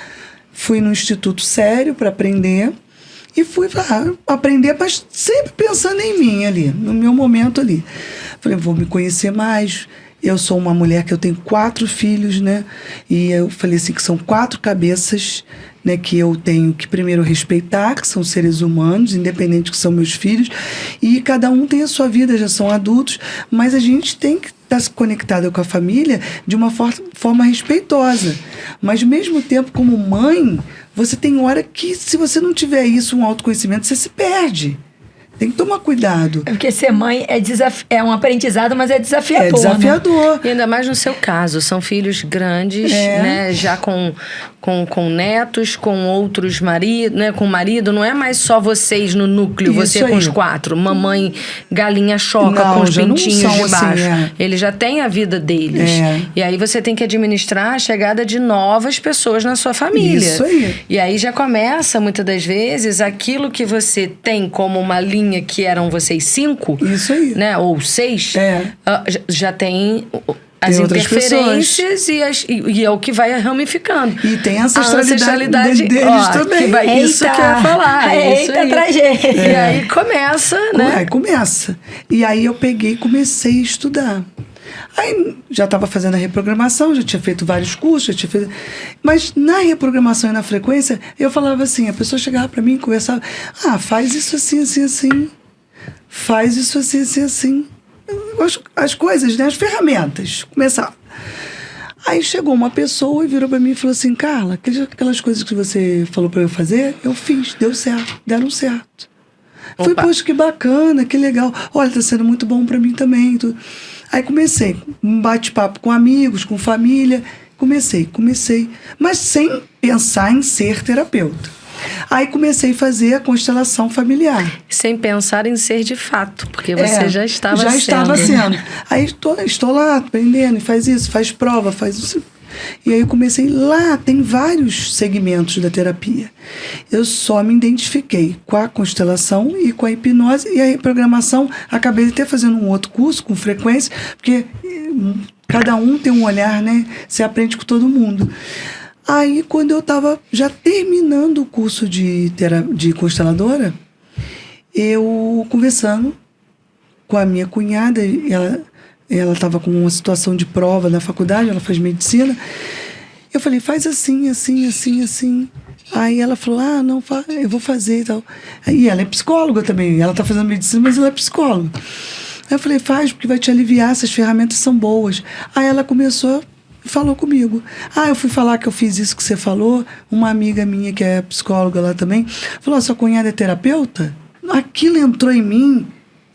Fui no instituto sério para aprender e fui aprender, mas sempre pensando em mim ali, no meu momento ali. Falei, vou me conhecer mais. Eu sou uma mulher que eu tenho 4 filhos, né? E eu falei assim, que são 4 cabeças, né? Que eu tenho que primeiro respeitar, que são seres humanos, independente que são meus filhos. E cada um tem a sua vida, já são adultos. Mas a gente tem que estar conectado com a família de uma forma respeitosa. Mas, ao mesmo tempo, como mãe, você tem hora que, se você não tiver isso, um autoconhecimento, você se perde. Tem que tomar cuidado. É porque ser mãe é um aprendizado, mas é desafiador. É desafiador. Né? E ainda mais no seu caso, são filhos grandes, né? Já com netos, com outros maridos, né? Com marido, não é mais só vocês no núcleo, Isso você com os 4. Mamãe, galinha choca com os pintinhos de baixo. Assim, Eles já têm a vida deles. E aí você tem que administrar a chegada de novas pessoas na sua família. Isso aí. E aí já começa, muitas das vezes, aquilo que você tem como uma linha que eram vocês 5, isso aí, né? Ou 6, já tem as tem interferências e é o que vai ramificando. E tem a ancestralidade deles também. Isso que eu ia falar. Eita, tragédia. E aí começa, né? Aí começa. E aí eu peguei e comecei a estudar. Aí já estava fazendo a reprogramação, já tinha feito vários cursos, mas na reprogramação e na frequência, eu falava assim, a pessoa chegava para mim e conversava, faz isso assim, assim, assim, faz isso assim, assim, assim. As coisas, né? As ferramentas, começava. Aí chegou uma pessoa e virou para mim e falou assim, Carla, aquelas coisas que você falou para eu fazer, eu fiz, deu certo, deram certo. Foi, poxa, que bacana, que legal. Olha, tá sendo muito bom para mim também, tudo. Aí comecei, um bate-papo com amigos, com família, comecei, mas sem pensar em ser terapeuta. Aí comecei a fazer a constelação familiar. Sem pensar em ser de fato, porque você já estava sendo. Já estava sendo. Aí estou lá aprendendo, faz isso, faz prova, faz isso. E aí eu comecei lá, tem vários segmentos da terapia. Eu só me identifiquei com a constelação e com a hipnose e a reprogramação. Acabei até fazendo um outro curso com frequência, porque cada um tem um olhar, né? Você aprende com todo mundo. Aí, quando eu estava já terminando o curso de consteladora, eu conversando com a minha cunhada, ela estava com uma situação de prova na faculdade, ela faz medicina. Eu falei, faz assim, assim, assim, assim. Aí ela falou, não, eu vou fazer e tal. E ela é psicóloga também, ela está fazendo medicina, mas ela é psicóloga. Aí eu falei, faz, porque vai te aliviar, essas ferramentas são boas. Aí ela começou e falou comigo. Eu fui falar que eu fiz isso que você falou. Uma amiga minha, que é psicóloga lá também, falou, sua cunhada é terapeuta? Aquilo entrou em mim.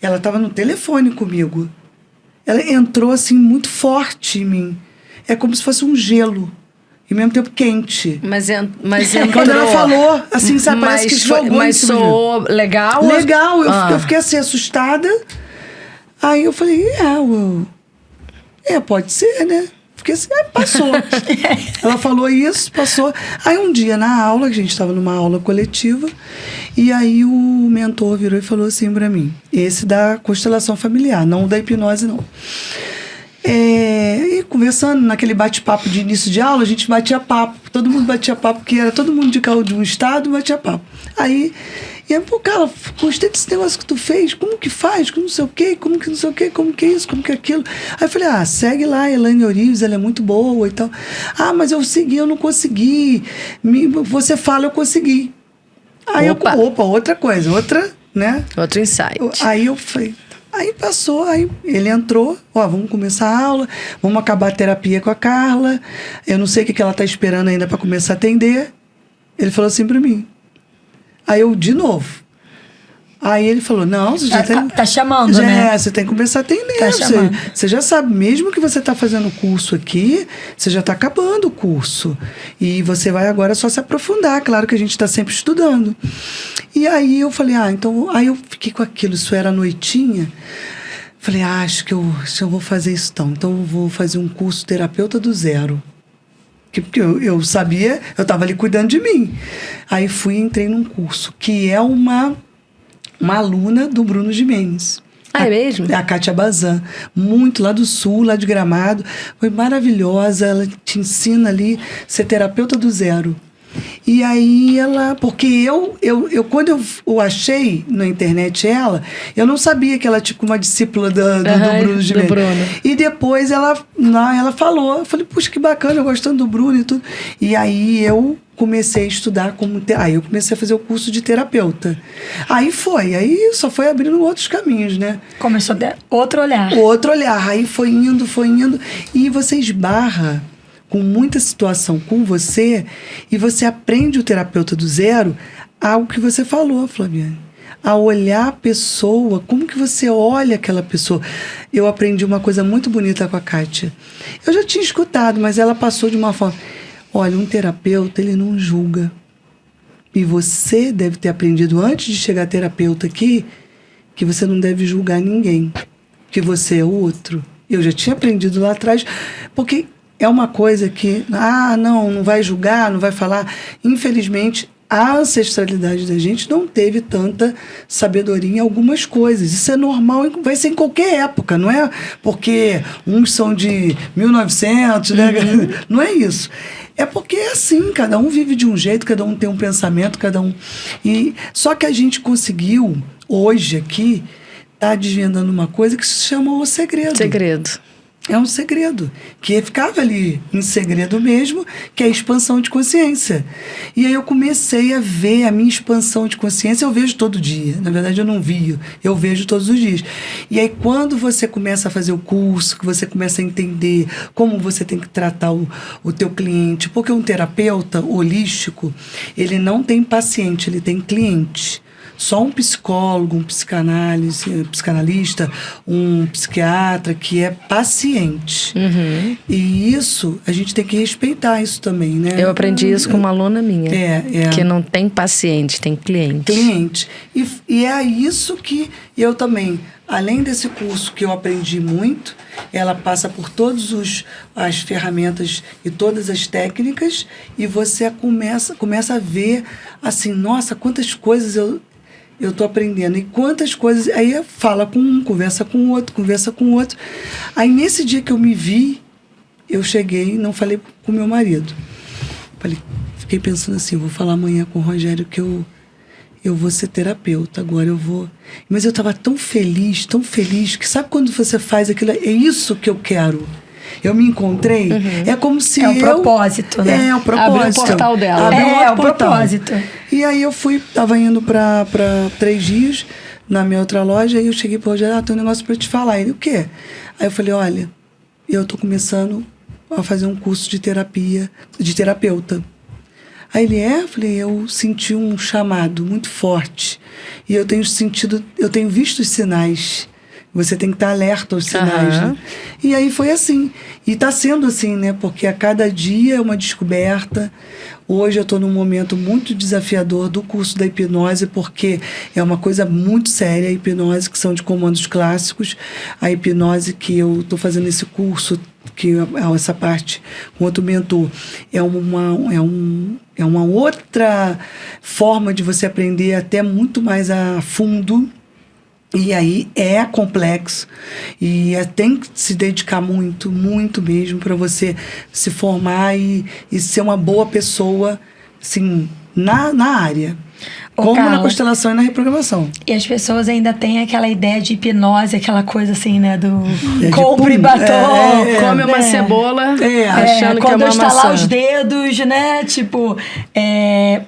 Ela estava no telefone comigo. Ela entrou assim muito forte em mim. É como se fosse um gelo. E ao mesmo tempo quente. Mas entrou. Quando ela falou, assim, sabe, parece que jogou. Mas soou legal? Legal. Eu fiquei assim, assustada. Aí eu falei, pode ser, né? Porque assim, passou. Ela falou isso, passou. Aí um dia na aula, a gente estava numa aula coletiva, e aí o mentor virou e falou assim para mim, esse da constelação familiar, não o da hipnose, não. E conversando naquele bate-papo de início de aula, a gente batia papo, todo mundo batia papo, porque era todo mundo de um estado, batia papo. Aí E aí, pô, cara, gostei desse negócio que tu fez, como que faz, como não sei o quê, como que não sei o quê, como que isso, como que aquilo. Aí eu falei, segue lá, a Elaine Orives, ela é muito boa e tal. Mas eu segui, eu não consegui. Você fala, eu consegui. Aí outra coisa, né? Outro insight. Aí eu falei, aí passou, aí ele entrou, vamos começar a aula, vamos acabar a terapia com a Carla, eu não sei o que ela tá esperando ainda para começar a atender. Ele falou assim para mim. Aí eu, de novo. Aí ele falou, não, você já tem... Tá chamando, né? Você tem que começar a atender. Tá Você já sabe, mesmo que você está fazendo o curso aqui, você já está acabando o curso. E você vai agora só se aprofundar. Claro que a gente está sempre estudando. E aí eu falei, então... Aí eu fiquei com aquilo, isso era noitinha. Falei, acho que eu vou fazer isso então. Então eu vou fazer um curso terapeuta do zero. Porque eu sabia, eu estava ali cuidando de mim. Aí entrei num curso, que é uma aluna do Bruno Gimenez. É mesmo? A Kátia Bazan. Muito lá do Sul, lá de Gramado. Foi maravilhosa. Ela te ensina ali a ser terapeuta do zero. E aí porque eu quando eu achei na internet eu não sabia que ela é tipo uma discípula do Bruno Gimenez. E depois ela falou, eu falei, puxa, que bacana, eu gostando do Bruno e tudo. E aí eu comecei a estudar aí eu comecei a fazer o curso de terapeuta. Aí só foi abrindo outros caminhos, né? Começou a dar outro olhar. Aí foi indo, e você esbarra com muita situação com você, e você aprende o terapeuta do zero, algo que você falou, Flaviane. A olhar a pessoa, como que você olha aquela pessoa. Eu aprendi uma coisa muito bonita com a Kátia. Eu já tinha escutado, mas ela passou de uma forma... Olha, um terapeuta, ele não julga. E você deve ter aprendido, antes de chegar a terapeuta aqui, que você não deve julgar ninguém. Que você é o outro. Eu já tinha aprendido lá atrás, porque... É uma coisa que, não vai julgar, não vai falar. Infelizmente, a ancestralidade da gente não teve tanta sabedoria em algumas coisas. Isso é normal, vai ser em qualquer época, não é porque uns são de 1900, né? Não é isso. É porque é assim, cada um vive de um jeito, cada um tem um pensamento, cada um... Só que a gente conseguiu, hoje aqui, tá desvendando uma coisa que se chama o segredo. É um segredo, que ficava ali em segredo mesmo, que é a expansão de consciência. E aí eu comecei a ver a minha expansão de consciência, eu vejo todo dia. Na verdade, eu não via, eu vejo todos os dias. E aí, quando você começa a fazer o curso, que você começa a entender como você tem que tratar o teu cliente, porque um terapeuta holístico, ele não tem paciente, ele tem cliente. Só um psicólogo, um psicanalista, um psiquiatra que é paciente. E isso, a gente tem que respeitar isso também, né? Eu aprendi isso com uma aluna minha. Que não tem paciente, tem cliente. E é isso que eu também, além desse curso que eu aprendi muito, ela passa por todas as ferramentas e todas as técnicas, e você começa a ver, assim, nossa, quantas coisas eu estou aprendendo. E quantas coisas... Aí fala com um, conversa com o outro. Aí, nesse dia que eu me vi, eu cheguei e não falei com meu marido. Fiquei pensando assim, vou falar amanhã com o Rogério que eu vou ser terapeuta, agora eu vou... Mas eu estava tão feliz, que sabe quando você faz aquilo? É isso que eu quero. Eu me encontrei, é como se o propósito, né? É o propósito. Abriu o portal dela. É o propósito. E aí eu tava indo para 3 dias na minha outra loja, e eu cheguei pro Rogério, tem um negócio para te falar. Ele, o quê? Aí eu falei, olha, eu tô começando a fazer um curso de terapeuta. Aí ele, eu falei, eu senti um chamado muito forte, e eu tenho visto os sinais. Você tem que estar alerta aos sinais, né? E aí foi assim. E está sendo assim, né? Porque a cada dia é uma descoberta. Hoje eu estou num momento muito desafiador do curso da hipnose, porque é uma coisa muito séria, a hipnose, que são de comandos clássicos. A hipnose que eu estou fazendo esse curso, que essa parte com outro mentor, é uma outra forma de você aprender até muito mais a fundo. E aí é complexo, e tem que se dedicar muito, muito mesmo, para você se formar e ser uma boa pessoa, assim, na área. Como Carla, na constelação e na reprogramação. E as pessoas ainda têm aquela ideia de hipnose, aquela coisa assim, né? Do de compre pum, batom, come uma cebola, achando que é quando uma eu estalar maçã. os dedos, né? Tipo,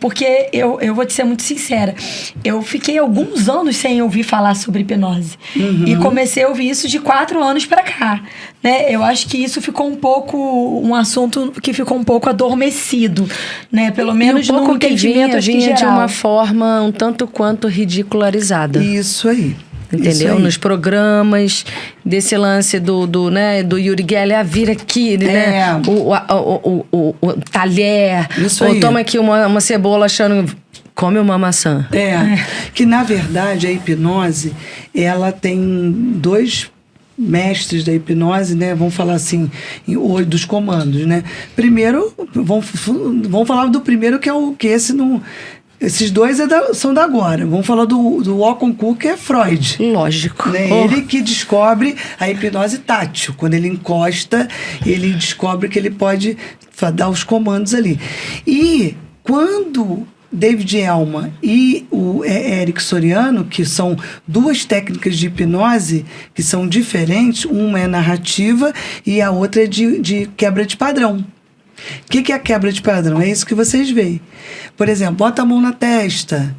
porque eu vou te ser muito sincera. Eu fiquei alguns anos sem ouvir falar sobre hipnose. E comecei a ouvir isso de 4 anos pra cá. Né? Eu acho que isso ficou um assunto que ficou um pouco adormecido, né? Pelo menos e um pouco no entendimento vinha de geral. uma forma um tanto quanto ridicularizada. Isso aí. Entendeu? Isso aí. Nos programas, desse lance do Uri Geller, vira aqui, né? O talher. Isso ou aí. toma aqui uma cebola achando... Come uma maçã. Que na verdade a hipnose, ela tem 2 mestres da hipnose, né? Vamos falar assim, dos comandos, né? Primeiro, vamos falar do primeiro, que esse não... Esses 2 são da agora. Vamos falar do Okonkwo, que é Freud. Lógico. Né? Ele que descobre a hipnose tátil. Quando ele encosta, ele descobre que ele pode dar os comandos ali. E quando David Elman e o Eric Soriano, que são 2 técnicas de hipnose que são diferentes, uma é narrativa e a outra é de quebra de padrão. O que é a quebra de padrão? É isso que vocês veem. Por exemplo, bota a mão na testa.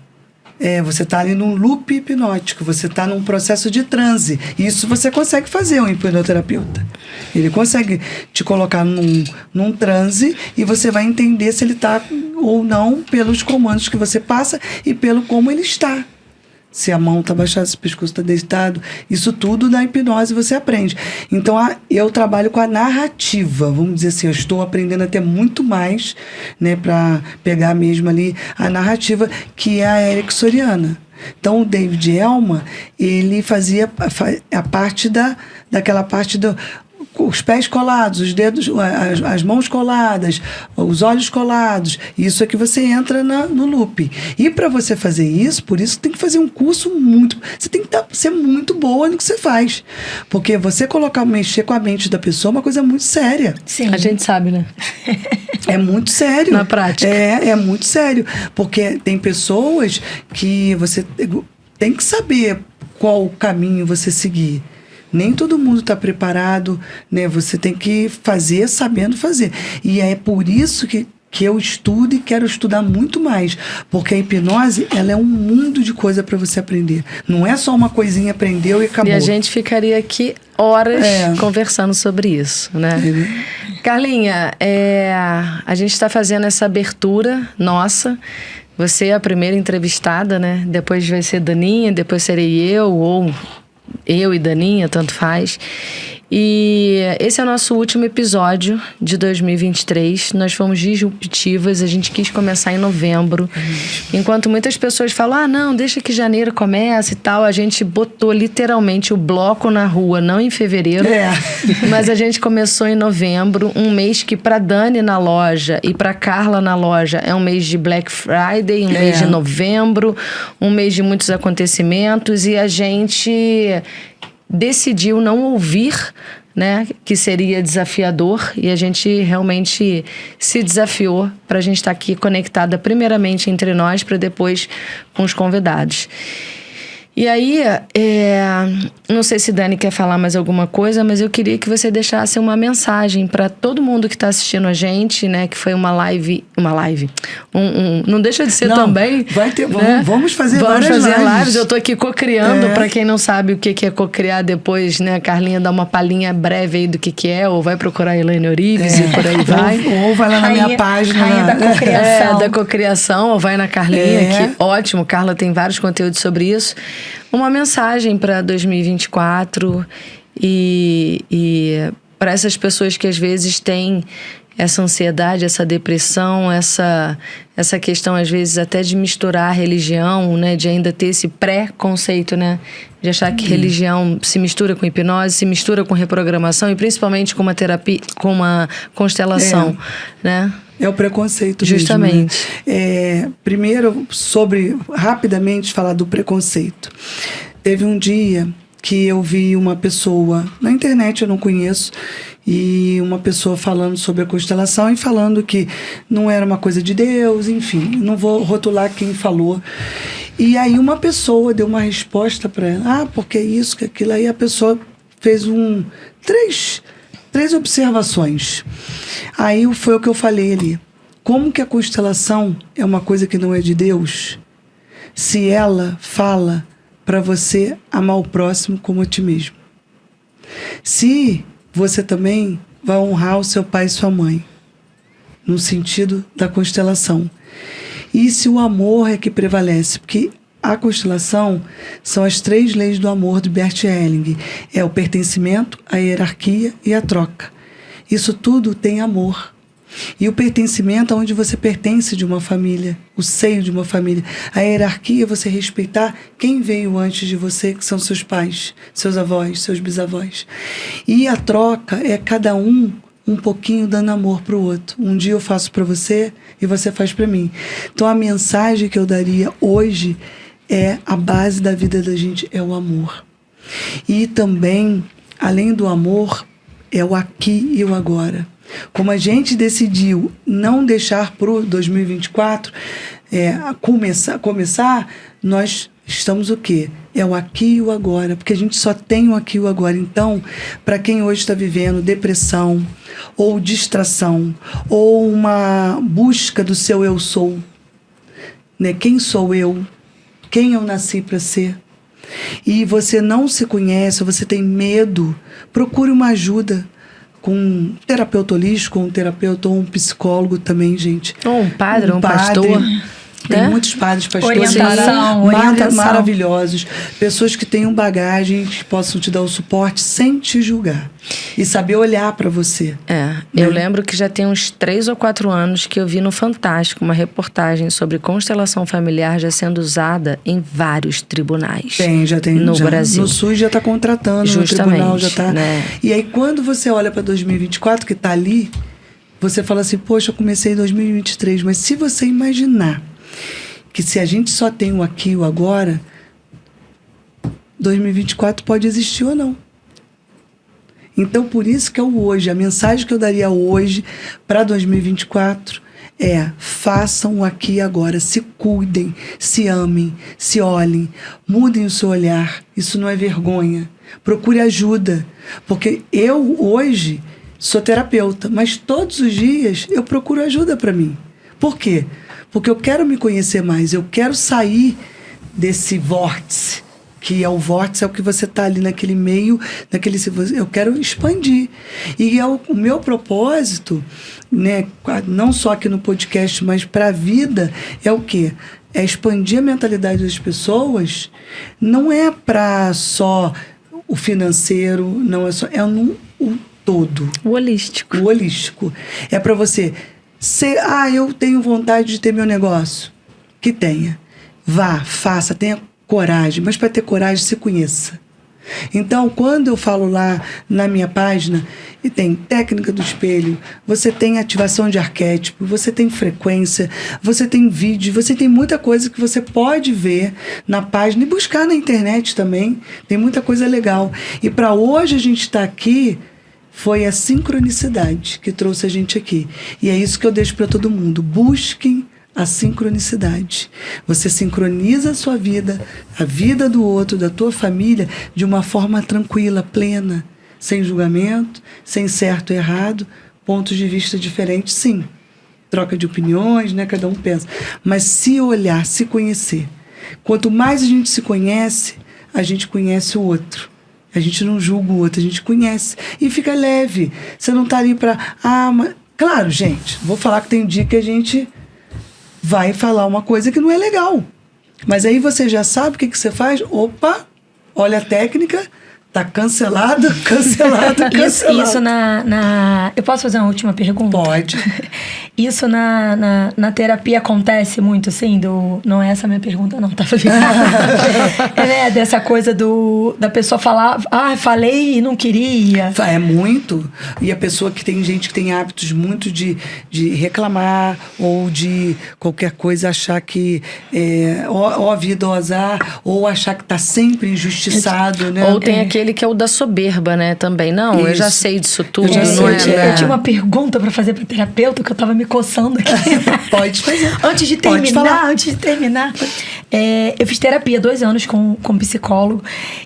Você está ali num loop hipnótico, você está num processo de transe. Isso você consegue fazer, um hipnoterapeuta. Ele consegue te colocar num transe e você vai entender se ele está ou não pelos comandos que você passa e pelo como ele está. Se a mão está baixada, se o pescoço está deitado. Isso tudo na hipnose você aprende. Então, eu trabalho com a narrativa. Vamos dizer assim, eu estou aprendendo até muito mais, né, para pegar mesmo ali a narrativa, que é a Ericksoniana. Então, o David Elman, ele fazia a parte daquela parte os pés colados, os dedos, as mãos coladas, os olhos colados. Isso é que você entra no loop. E para você fazer isso, por isso tem que fazer um curso você tem que ser muito boa no que você faz. Porque você mexer com a mente da pessoa é uma coisa muito séria. Sim. A gente sabe, né? É muito sério. Na prática. É muito sério. Porque tem pessoas que você tem que saber qual caminho você seguir. Nem todo mundo está preparado, né? Você tem que fazer sabendo fazer. E é por isso que eu estudo e quero estudar muito mais. Porque a hipnose, ela é um mundo de coisa para você aprender. Não é só uma coisinha, aprendeu e acabou. E a gente ficaria aqui horas conversando sobre isso, né? Carlinha, a gente está fazendo essa abertura nossa. Você é a primeira entrevistada, né? Depois vai ser Daninha, depois serei eu, ou eu e Daninha, tanto faz. E esse é o nosso último episódio de 2023. Nós fomos disruptivas, a gente quis começar em novembro. Enquanto muitas pessoas falam, não, deixa que janeiro comece e tal, a gente botou literalmente o bloco na rua, não em fevereiro, mas a gente começou em novembro, um mês que para Dani na loja e para Carla na loja é um mês de Black Friday, um mês de novembro, um mês de muitos acontecimentos, e a gente decidiu não ouvir, né, que seria desafiador, e a gente realmente se desafiou para a gente estar aqui conectada primeiramente entre nós, para depois com os convidados. E aí, não sei se Dani quer falar mais alguma coisa, mas eu queria que você deixasse uma mensagem para todo mundo que está assistindo a gente, né? Que foi uma live. Não deixa de ser também. Vai ter, né? Vamos fazer várias várias lives. Eu tô aqui co-criando. Para quem não sabe o que é co-criar, depois, né? A Carlinha dá uma palhinha breve aí do que é, ou vai procurar a Elaine Orives e por aí vai. Ou vai lá na minha página. Rainha da cocriação. Da cocriação, ou vai na Carlinha, que ótimo. Carla tem vários conteúdos sobre isso. Uma mensagem para 2024 e para essas pessoas que às vezes têm essa ansiedade, essa depressão, essa questão às vezes até de misturar a religião, né, de ainda ter esse pré-conceito, né, de achar que religião se mistura com hipnose, se mistura com reprogramação e principalmente com uma terapia, com uma constelação, né? É o preconceito. Justamente. Mesmo, né? Primeiro, rapidamente falar do preconceito. Teve um dia que eu vi uma pessoa, na internet eu não conheço, e uma pessoa falando sobre a constelação e falando que não era uma coisa de Deus, enfim, não vou rotular quem falou. E aí uma pessoa deu uma resposta para ela, porque isso, que aquilo, aí a pessoa fez três observações. Aí foi o que eu falei ali. Como que a constelação é uma coisa que não é de Deus, se ela fala para você amar o próximo como a ti mesmo? Se você também vai honrar o seu pai e sua mãe, no sentido da constelação. E se o amor é que prevalece? Porque a constelação são as 3 leis do amor de Bert Helling. É o pertencimento, a hierarquia e a troca. Isso tudo tem amor. E o pertencimento é onde você pertence de uma família, o seio de uma família. A hierarquia é você respeitar quem veio antes de você, que são seus pais, seus avós, seus bisavós. E a troca é cada um pouquinho dando amor para o outro. Um dia eu faço para você e você faz para mim. Então a mensagem que eu daria hoje é a base da vida da gente, é o amor. E também, além do amor, é o aqui e o agora. Como a gente decidiu não deixar para o 2024 começar, nós estamos o quê? É o aqui e o agora, porque a gente só tem o aqui e o agora. Então, para quem hoje está vivendo depressão, ou distração, ou uma busca do seu eu sou, né? Quem sou eu? Quem eu nasci para ser? E você não se conhece, você tem medo, procure uma ajuda com um terapeuta holístico, ou um terapeuta, ou um psicólogo também, gente. Ou um padre, um pastor. Tem muitos padres, pastores Orientação. maravilhosos. Pessoas que tenham bagagem, que possam te dar o suporte sem te julgar. E saber olhar para você. Eu lembro que já tem uns 3 ou 4 anos que eu vi no Fantástico uma reportagem sobre constelação familiar já sendo usada em vários tribunais. Já tem. No Brasil. No SUS já está contratando, justamente, no tribunal já está. Né? E aí quando você olha para 2024, que está ali, você fala assim, poxa, eu comecei em 2023. Mas se você imaginar que se a gente só tem o aqui e o agora, 2024 pode existir ou não. Então, por isso que é o hoje. A mensagem que eu daria hoje para 2024 é: façam o aqui e agora, se cuidem, se amem, se olhem, mudem o seu olhar. Isso não é vergonha. Procure ajuda. Porque eu, hoje, sou terapeuta, mas todos os dias eu procuro ajuda para mim. Por quê? Porque eu quero me conhecer mais, eu quero sair desse vórtice, que é o vórtice, é o que você está ali naquele meio, eu quero expandir. E é o meu propósito, né, não só aqui no podcast, mas para a vida, é o quê? É expandir a mentalidade das pessoas, não é para só o financeiro, não é só, é o todo. O holístico. O holístico. É para você... eu tenho vontade de ter meu negócio. Que tenha. Vá, faça, tenha coragem. Mas para ter coragem, se conheça. Então, quando eu falo lá na minha página, e tem técnica do espelho, você tem ativação de arquétipo, você tem frequência, você tem vídeo, você tem muita coisa que você pode ver na página e buscar na internet também. Tem muita coisa legal. E para hoje a gente estar aqui, foi a sincronicidade que trouxe a gente aqui. E é isso que eu deixo para todo mundo. Busquem a sincronicidade. Você sincroniza a sua vida, a vida do outro, da tua família, de uma forma tranquila, plena, sem julgamento, sem certo e errado, pontos de vista diferentes, sim. Troca de opiniões, né? Cada um pensa. Mas se olhar, se conhecer. Quanto mais a gente se conhece, a gente conhece o outro. A gente não julga o outro, a gente conhece. E fica leve. Você não está ali para... mas... Claro, gente, vou falar que tem dia que a gente vai falar uma coisa que não é legal. Mas aí você já sabe o que você faz. Opa, olha a técnica, Tá cancelado. Isso Eu posso fazer uma última pergunta? Pode. Isso na terapia acontece muito, assim, não é essa a minha pergunta, não, tá fazendo? Né, dessa coisa da pessoa falar, falei e não queria. É muito. E a pessoa que tem gente que tem hábitos muito de reclamar ou de qualquer coisa achar que ou a vida ou azar, ou achar que tá sempre injustiçado, né? Ou tem aquele que é o da soberba, né, também. Não, eu já sei disso tudo. Eu tinha uma pergunta pra fazer pra terapeuta que eu tava me coçando aqui. Pode fazer. Antes de terminar, eu fiz terapia 2 anos com psicólogo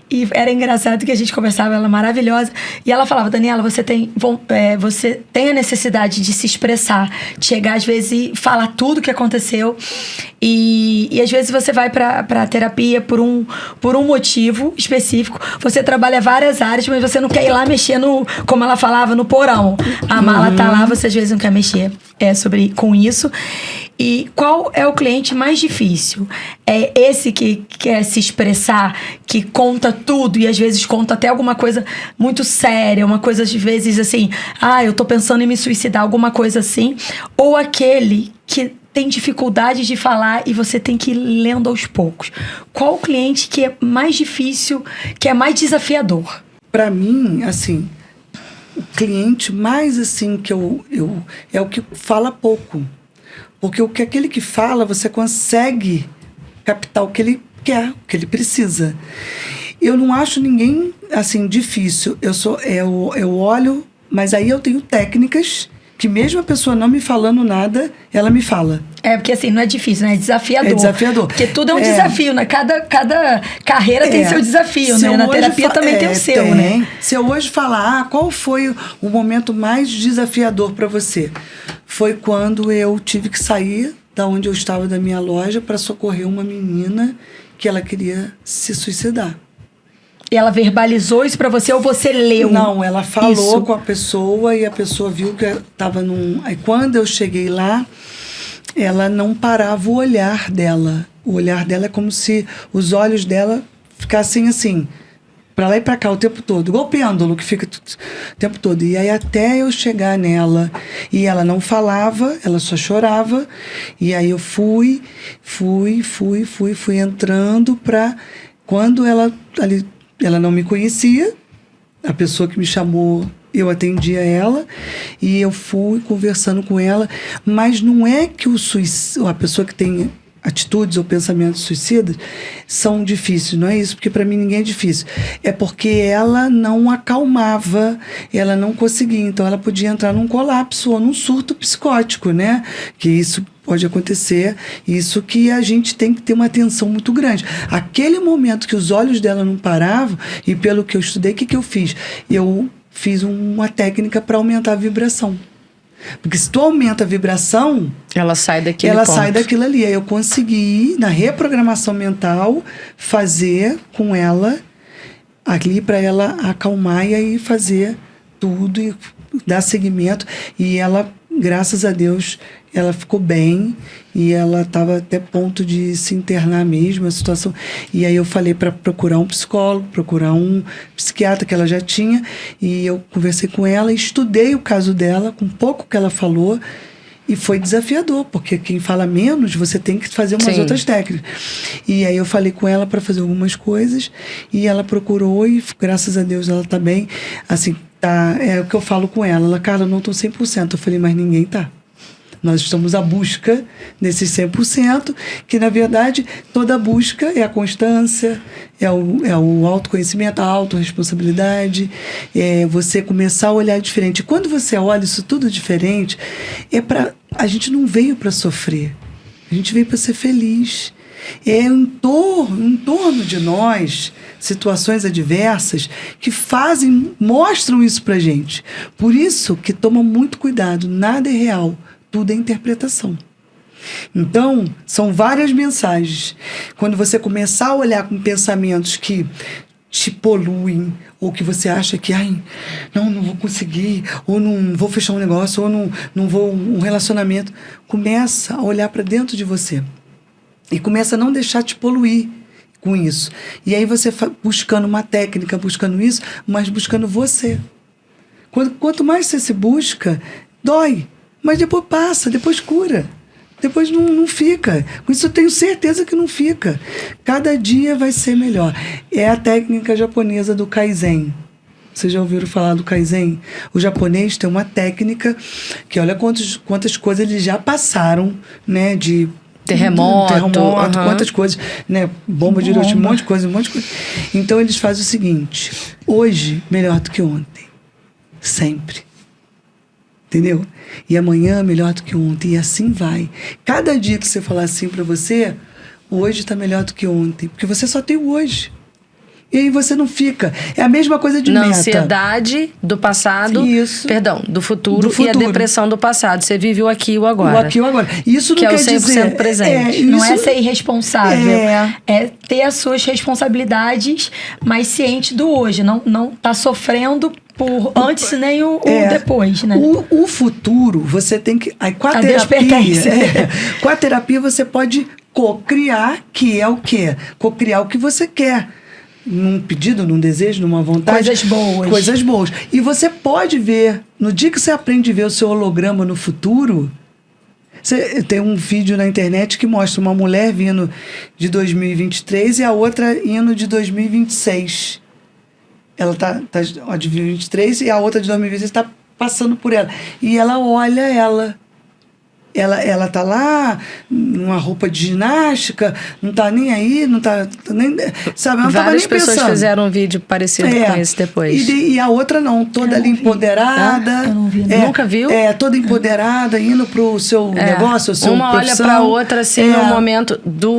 e era engraçado que a gente conversava, ela é maravilhosa, e ela falava, Daniela, você tem a necessidade de se expressar, de chegar às vezes e falar tudo o que aconteceu, e às vezes você vai pra terapia por um motivo específico, você trabalha várias áreas, mas você não quer ir lá mexer como ela falava, no porão. A mala tá lá, você às vezes não quer mexer com isso. E qual é o cliente mais difícil? É esse que quer se expressar, que conta tudo e às vezes conta até alguma coisa muito séria, uma coisa às vezes assim, eu tô pensando em me suicidar, alguma coisa assim. Ou aquele que tem dificuldade de falar e você tem que ir lendo aos poucos. Qual o cliente que é mais difícil, que é mais desafiador? Para mim, assim, o cliente mais assim que eu é o que fala pouco. Porque aquele que fala, você consegue captar o que ele quer, o que ele precisa. Eu não acho ninguém, assim, difícil. Eu olho, mas aí eu tenho técnicas que mesmo a pessoa não me falando nada, ela me fala. Porque assim, não é difícil, né? É desafiador. É desafiador. Porque tudo é um desafio, né? Cada carreira tem seu desafio, né? Na terapia também tem o seu, né? Se eu hoje falar, qual foi o momento mais desafiador para você? Foi quando eu tive que sair da onde eu estava, da minha loja, para socorrer uma menina que ela queria se suicidar. E ela verbalizou isso pra você ou você leu? Não, ela falou com a pessoa e a pessoa viu que estava num... Aí quando eu cheguei lá, ela não parava o olhar dela. O olhar dela é como se os olhos dela ficassem assim, pra lá e pra cá o tempo todo. Igual o pêndulo que fica o tempo todo. E aí até eu chegar nela, e ela não falava, ela só chorava. E aí eu fui entrando pra... Quando ela não me conhecia, a pessoa que me chamou, eu atendia ela, e eu fui conversando com ela, mas não é que a pessoa que tem atitudes ou pensamentos suicidas são difíceis, não é isso, porque para mim ninguém é difícil, é porque ela não acalmava, ela não conseguia, então ela podia entrar num colapso ou num surto psicótico, né, que isso pode acontecer, isso que a gente tem que ter uma atenção muito grande. Aquele momento que os olhos dela não paravam, e pelo que eu estudei, o que eu fiz? Eu fiz uma técnica para aumentar a vibração. Porque se tu aumenta a vibração, ela sai daquele ela ponto. sai daquilo ali. Aí eu consegui, na reprogramação mental, fazer com ela, ali para ela acalmar e aí fazer tudo e dar seguimento. E ela, graças a Deus, ela ficou bem e ela estava até ponto de se internar mesmo, a situação. E aí eu falei para procurar um psicólogo, procurar um psiquiatra que ela já tinha, e eu conversei com ela, estudei o caso dela, com pouco que ela falou, e foi desafiador, porque quem fala menos, você tem que fazer umas outras técnicas. E aí eu falei com ela para fazer algumas coisas, e ela procurou, e graças a Deus ela tá bem. Assim, tá, é o que eu falo com ela. Ela, Carla, eu não tô 100%. Eu falei, mas ninguém tá. Nós estamos à busca desses 100%, que, na verdade, toda busca é a constância, é o autoconhecimento, a autorresponsabilidade, é você começar a olhar diferente. Quando você olha isso tudo diferente, a gente não veio para sofrer, a gente veio para ser feliz. É em torno de nós situações adversas que mostram isso pra gente. Por isso que toma muito cuidado, nada é real. Tudo é interpretação. Então, são várias mensagens. Quando você começar a olhar com pensamentos que te poluem, ou que você acha que, não vou conseguir, ou não vou fechar um negócio, ou não vou um relacionamento, começa a olhar para dentro de você. E começa a não deixar te poluir. com isso. E aí você buscando uma técnica, buscando isso, mas buscando você. Quanto mais você se busca, dói. Mas depois passa, depois cura. Depois não fica. Com isso eu tenho certeza que não fica. Cada dia vai ser melhor. É a técnica japonesa do Kaizen. Vocês já ouviram falar do Kaizen? O japonês tem uma técnica que olha quantas coisas eles já passaram, né? De terremoto, quantas coisas, né? Bomba de Hiroshima, um monte de coisa. Então eles fazem o seguinte: hoje melhor do que ontem. Sempre. Entendeu? E amanhã melhor do que ontem. E assim vai. Cada dia que você falar assim pra você, hoje tá melhor do que ontem. Porque você só tem o hoje. E aí você não fica. É a mesma coisa de meta. Na ansiedade do passado. Isso. Perdão, do futuro. E a depressão do passado. Você vive o aqui e o agora. O aqui e o agora. Isso não que quer é o 100% dizer, presente. Não é ser irresponsável. É. É ter as suas responsabilidades, mas ciente do hoje. Não tá sofrendo por antes nem o depois, né? O futuro, você tem que... Aí, com a Deus pertence. Com a terapia, você pode co-criar, que é o quê? Co-criar o que você quer. Num pedido, num desejo, numa vontade. Coisas boas. Coisas boas. E você pode ver, no dia que você aprende a ver o seu holograma no futuro... Tem um vídeo na internet que mostra uma mulher vindo de 2023 e a outra indo de 2026. Ela tá de 2023 e a outra de 2026 está passando por ela. E ela olha ela. Ela tá lá, numa roupa de ginástica, não tá nem aí, não tá nem... Sabe, não Várias tava nem pessoas pensando. fizeram um vídeo parecido com esse depois. E a outra não, toda ali empoderada. Eu não vi. Nunca viu? Toda empoderada, indo pro seu negócio, o seu Uma profissão. olha pra outra, assim, no momento do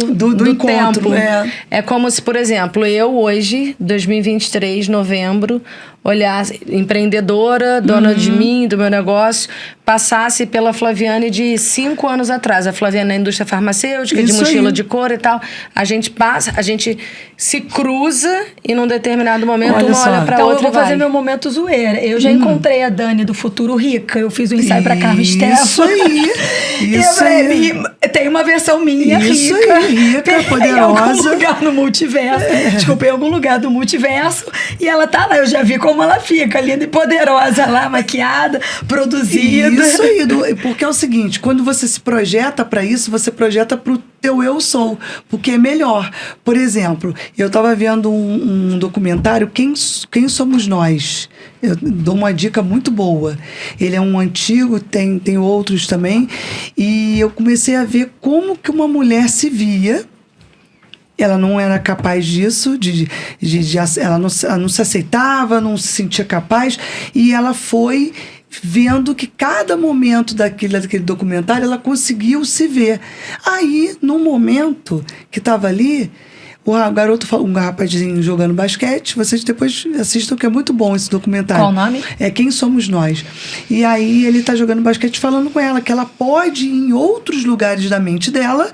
encontro. tempo. É como se, por exemplo, eu hoje, 2023, novembro, olhasse, empreendedora, dona de mim, do meu negócio, passasse pela Flaviane de 5 anos atrás. A Flaviane na indústria farmacêutica, Isso de mochila aí. de couro e tal. A gente passa, a gente se cruza e num determinado momento Olha uma só. olha pra Então outra eu vou e vai. fazer meu momento zoeira. Eu já encontrei a Dani do Futuro Rica. Eu fiz um ensaio pra Carmen Stefan. Isso aí. E eu Isso falei, aí. tem uma versão minha Isso rica. aí, rica, Em poderosa. algum lugar no multiverso. Desculpa, em algum lugar do multiverso. E ela tá lá. Eu já vi como ela fica, linda e poderosa lá, maquiada, produzida. Isso aí, porque é o seguinte, quando você se projeta para isso, você projeta pro teu eu sou, porque é melhor. Por exemplo, eu estava vendo um documentário, Quem Somos Nós? Eu dou uma dica muito boa. Ele é um antigo, tem outros também, e eu comecei a ver como que uma mulher se via. Ela não era capaz disso, ela não se aceitava, não se sentia capaz, e ela foi vendo que cada momento daquele documentário ela conseguiu se ver. Aí, num momento que estava ali, um rapazinho jogando basquete, vocês depois assistam, que é muito bom esse documentário. Qual o nome? É Quem Somos Nós. E aí ele tá jogando basquete falando com ela, que ela pode ir em outros lugares da mente dela,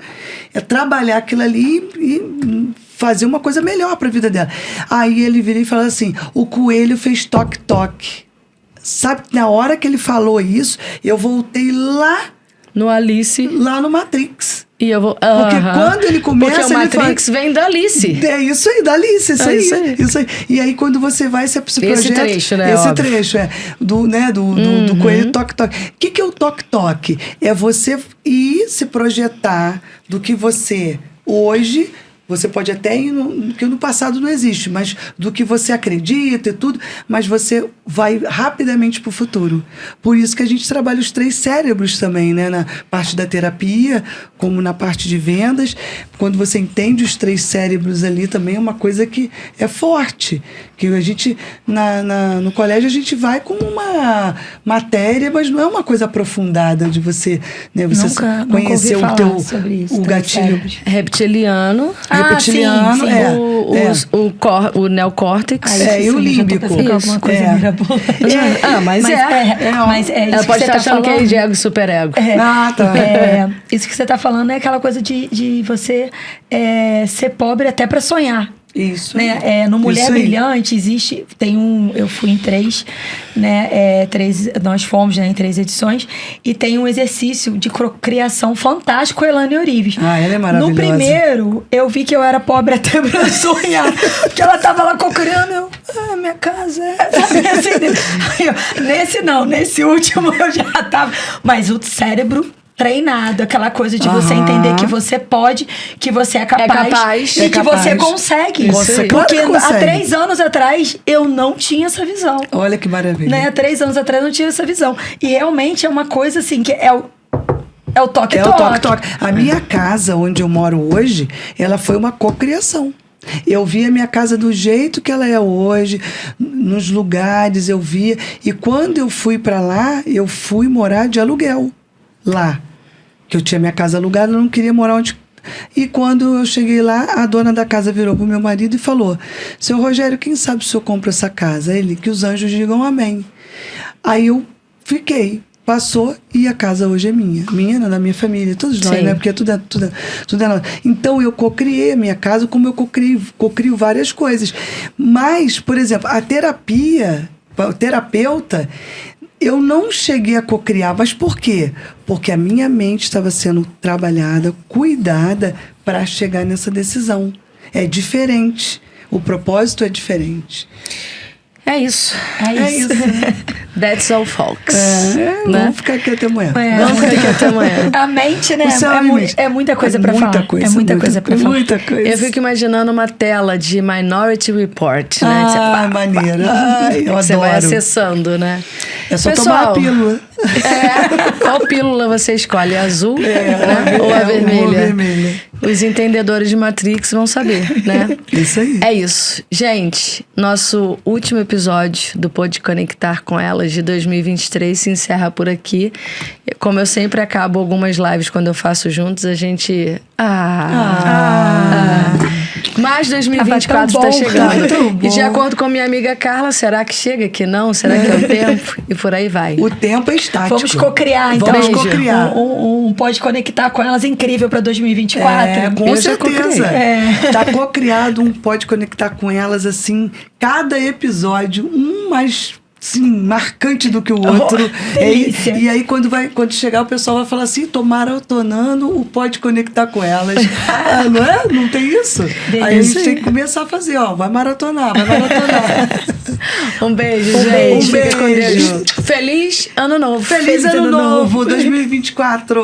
trabalhar aquilo ali e fazer uma coisa melhor para a vida dela. Aí ele vira e fala assim, o coelho fez toque-toque. Sabe, na hora que ele falou isso, eu voltei lá No Alice. lá no Matrix. E eu vou. Porque quando ele começa, Porque o ele Matrix vem da Alice. É isso aí, da Alice, isso aí. Isso aí. E aí, quando você vai, você se projeta... Esse trecho, né? Esse Óbvio. trecho, do coelho toque-toque. O que é o toque-toque? É você ir se projetar do que você hoje... Você pode até ir que no passado não existe, mas do que você acredita e tudo, mas você vai rapidamente para o futuro. Por isso que a gente trabalha os 3 cérebros também, né? Na parte da terapia, como na parte de vendas. Quando você entende os 3 cérebros ali também, é uma coisa que é forte. Que a gente, no colégio, a gente vai com uma matéria, mas não é uma coisa aprofundada de você, né? Você Nunca conhecer ouvi o teu falar sobre isso, o gatilho. Reptiliano. Reptiliano, sim. O neocórtex. E o límbico. Alguma coisa mirabolante. Mas Mas é isso ela que pode você estar tá achando falando. que é de ego e superego. Tá. Isso que você tá falando é aquela coisa de você ser pobre até para sonhar. Isso. Né? No Mulher Isso aí. Brilhante existe, eu fui em 3, né? Nós fomos, né, em 3 edições, e tem um exercício de criação fantástico com a Elaine Orives. Ah, ela é maravilhosa. No primeiro, eu vi que eu era pobre até pra sonhar, porque ela tava lá cocriando, minha casa sabe, assim, nesse último eu já tava, mas o cérebro treinado, aquela coisa de você entender que você pode, que você é capaz, e que você consegue. Porque há 3 anos atrás eu não tinha essa visão. Olha que maravilha. Né? Há 3 anos atrás eu não tinha essa visão. E realmente é uma coisa assim, que é o toque-toque. É o toque-toque. A minha casa, onde eu moro hoje, ela foi uma cocriação. Eu via a minha casa do jeito que ela é hoje, nos lugares eu via. E quando eu fui para lá, eu fui morar de aluguel. Lá, que eu tinha minha casa alugada, eu não queria morar onde... E quando eu cheguei lá, a dona da casa virou pro meu marido e falou: seu Rogério, quem sabe o senhor compra essa casa? Ele, que os anjos digam amém. Aí eu fiquei, passou, e a casa hoje é minha, da minha família, todos nós, né? Porque tudo é nosso. Então eu cocriei a minha casa, como eu cocrio várias coisas. Mas, por exemplo, a terapeuta, eu não cheguei a cocriar, mas por quê? Porque a minha mente estava sendo trabalhada, cuidada para chegar nessa decisão. É diferente. O propósito é diferente. É isso. É isso. That's all, folks. Né? Vamos ficar aqui até amanhã. Vamos ficar aqui até amanhã. A mente, né? É muita coisa pra muita falar. Coisa, é muita coisa pra falar. Muita coisa. Eu fico imaginando uma tela de Minority Report, né? Maneiro. Ai, eu adoro. Você vai acessando, né? É só tomar a pílula. Qual pílula você escolhe? A azul, né? Ou a vermelha? Ou a vermelha. Os entendedores de Matrix vão saber, né? Isso aí. É isso. Gente, nosso último episódio do Pode Conectar com Elas de 2023 se encerra por aqui. Como eu sempre acabo algumas lives quando eu faço juntos, a gente... Mas 2024 está chegando. E de acordo com minha amiga Carla, será que chega? Que não? Será que é o tempo? E por aí vai. O tempo é estático. Vamos cocriar, então. Vamos cocriar. Um Pode Conectar com Elas incrível para 2024. Com certeza. Tá cocriado um Pode Conectar com Elas, assim, cada episódio, um mais... Sim, marcante do que o outro. E aí, quando chegar, o pessoal vai falar assim: tô maratonando o Pode Conectar com Elas. Não é? Não tem isso? Aí a gente tem que começar a fazer, vai maratonar. Um beijo, gente. Um beijo. Fica com Deus. Feliz Ano Novo. Feliz Ano Novo, 2024.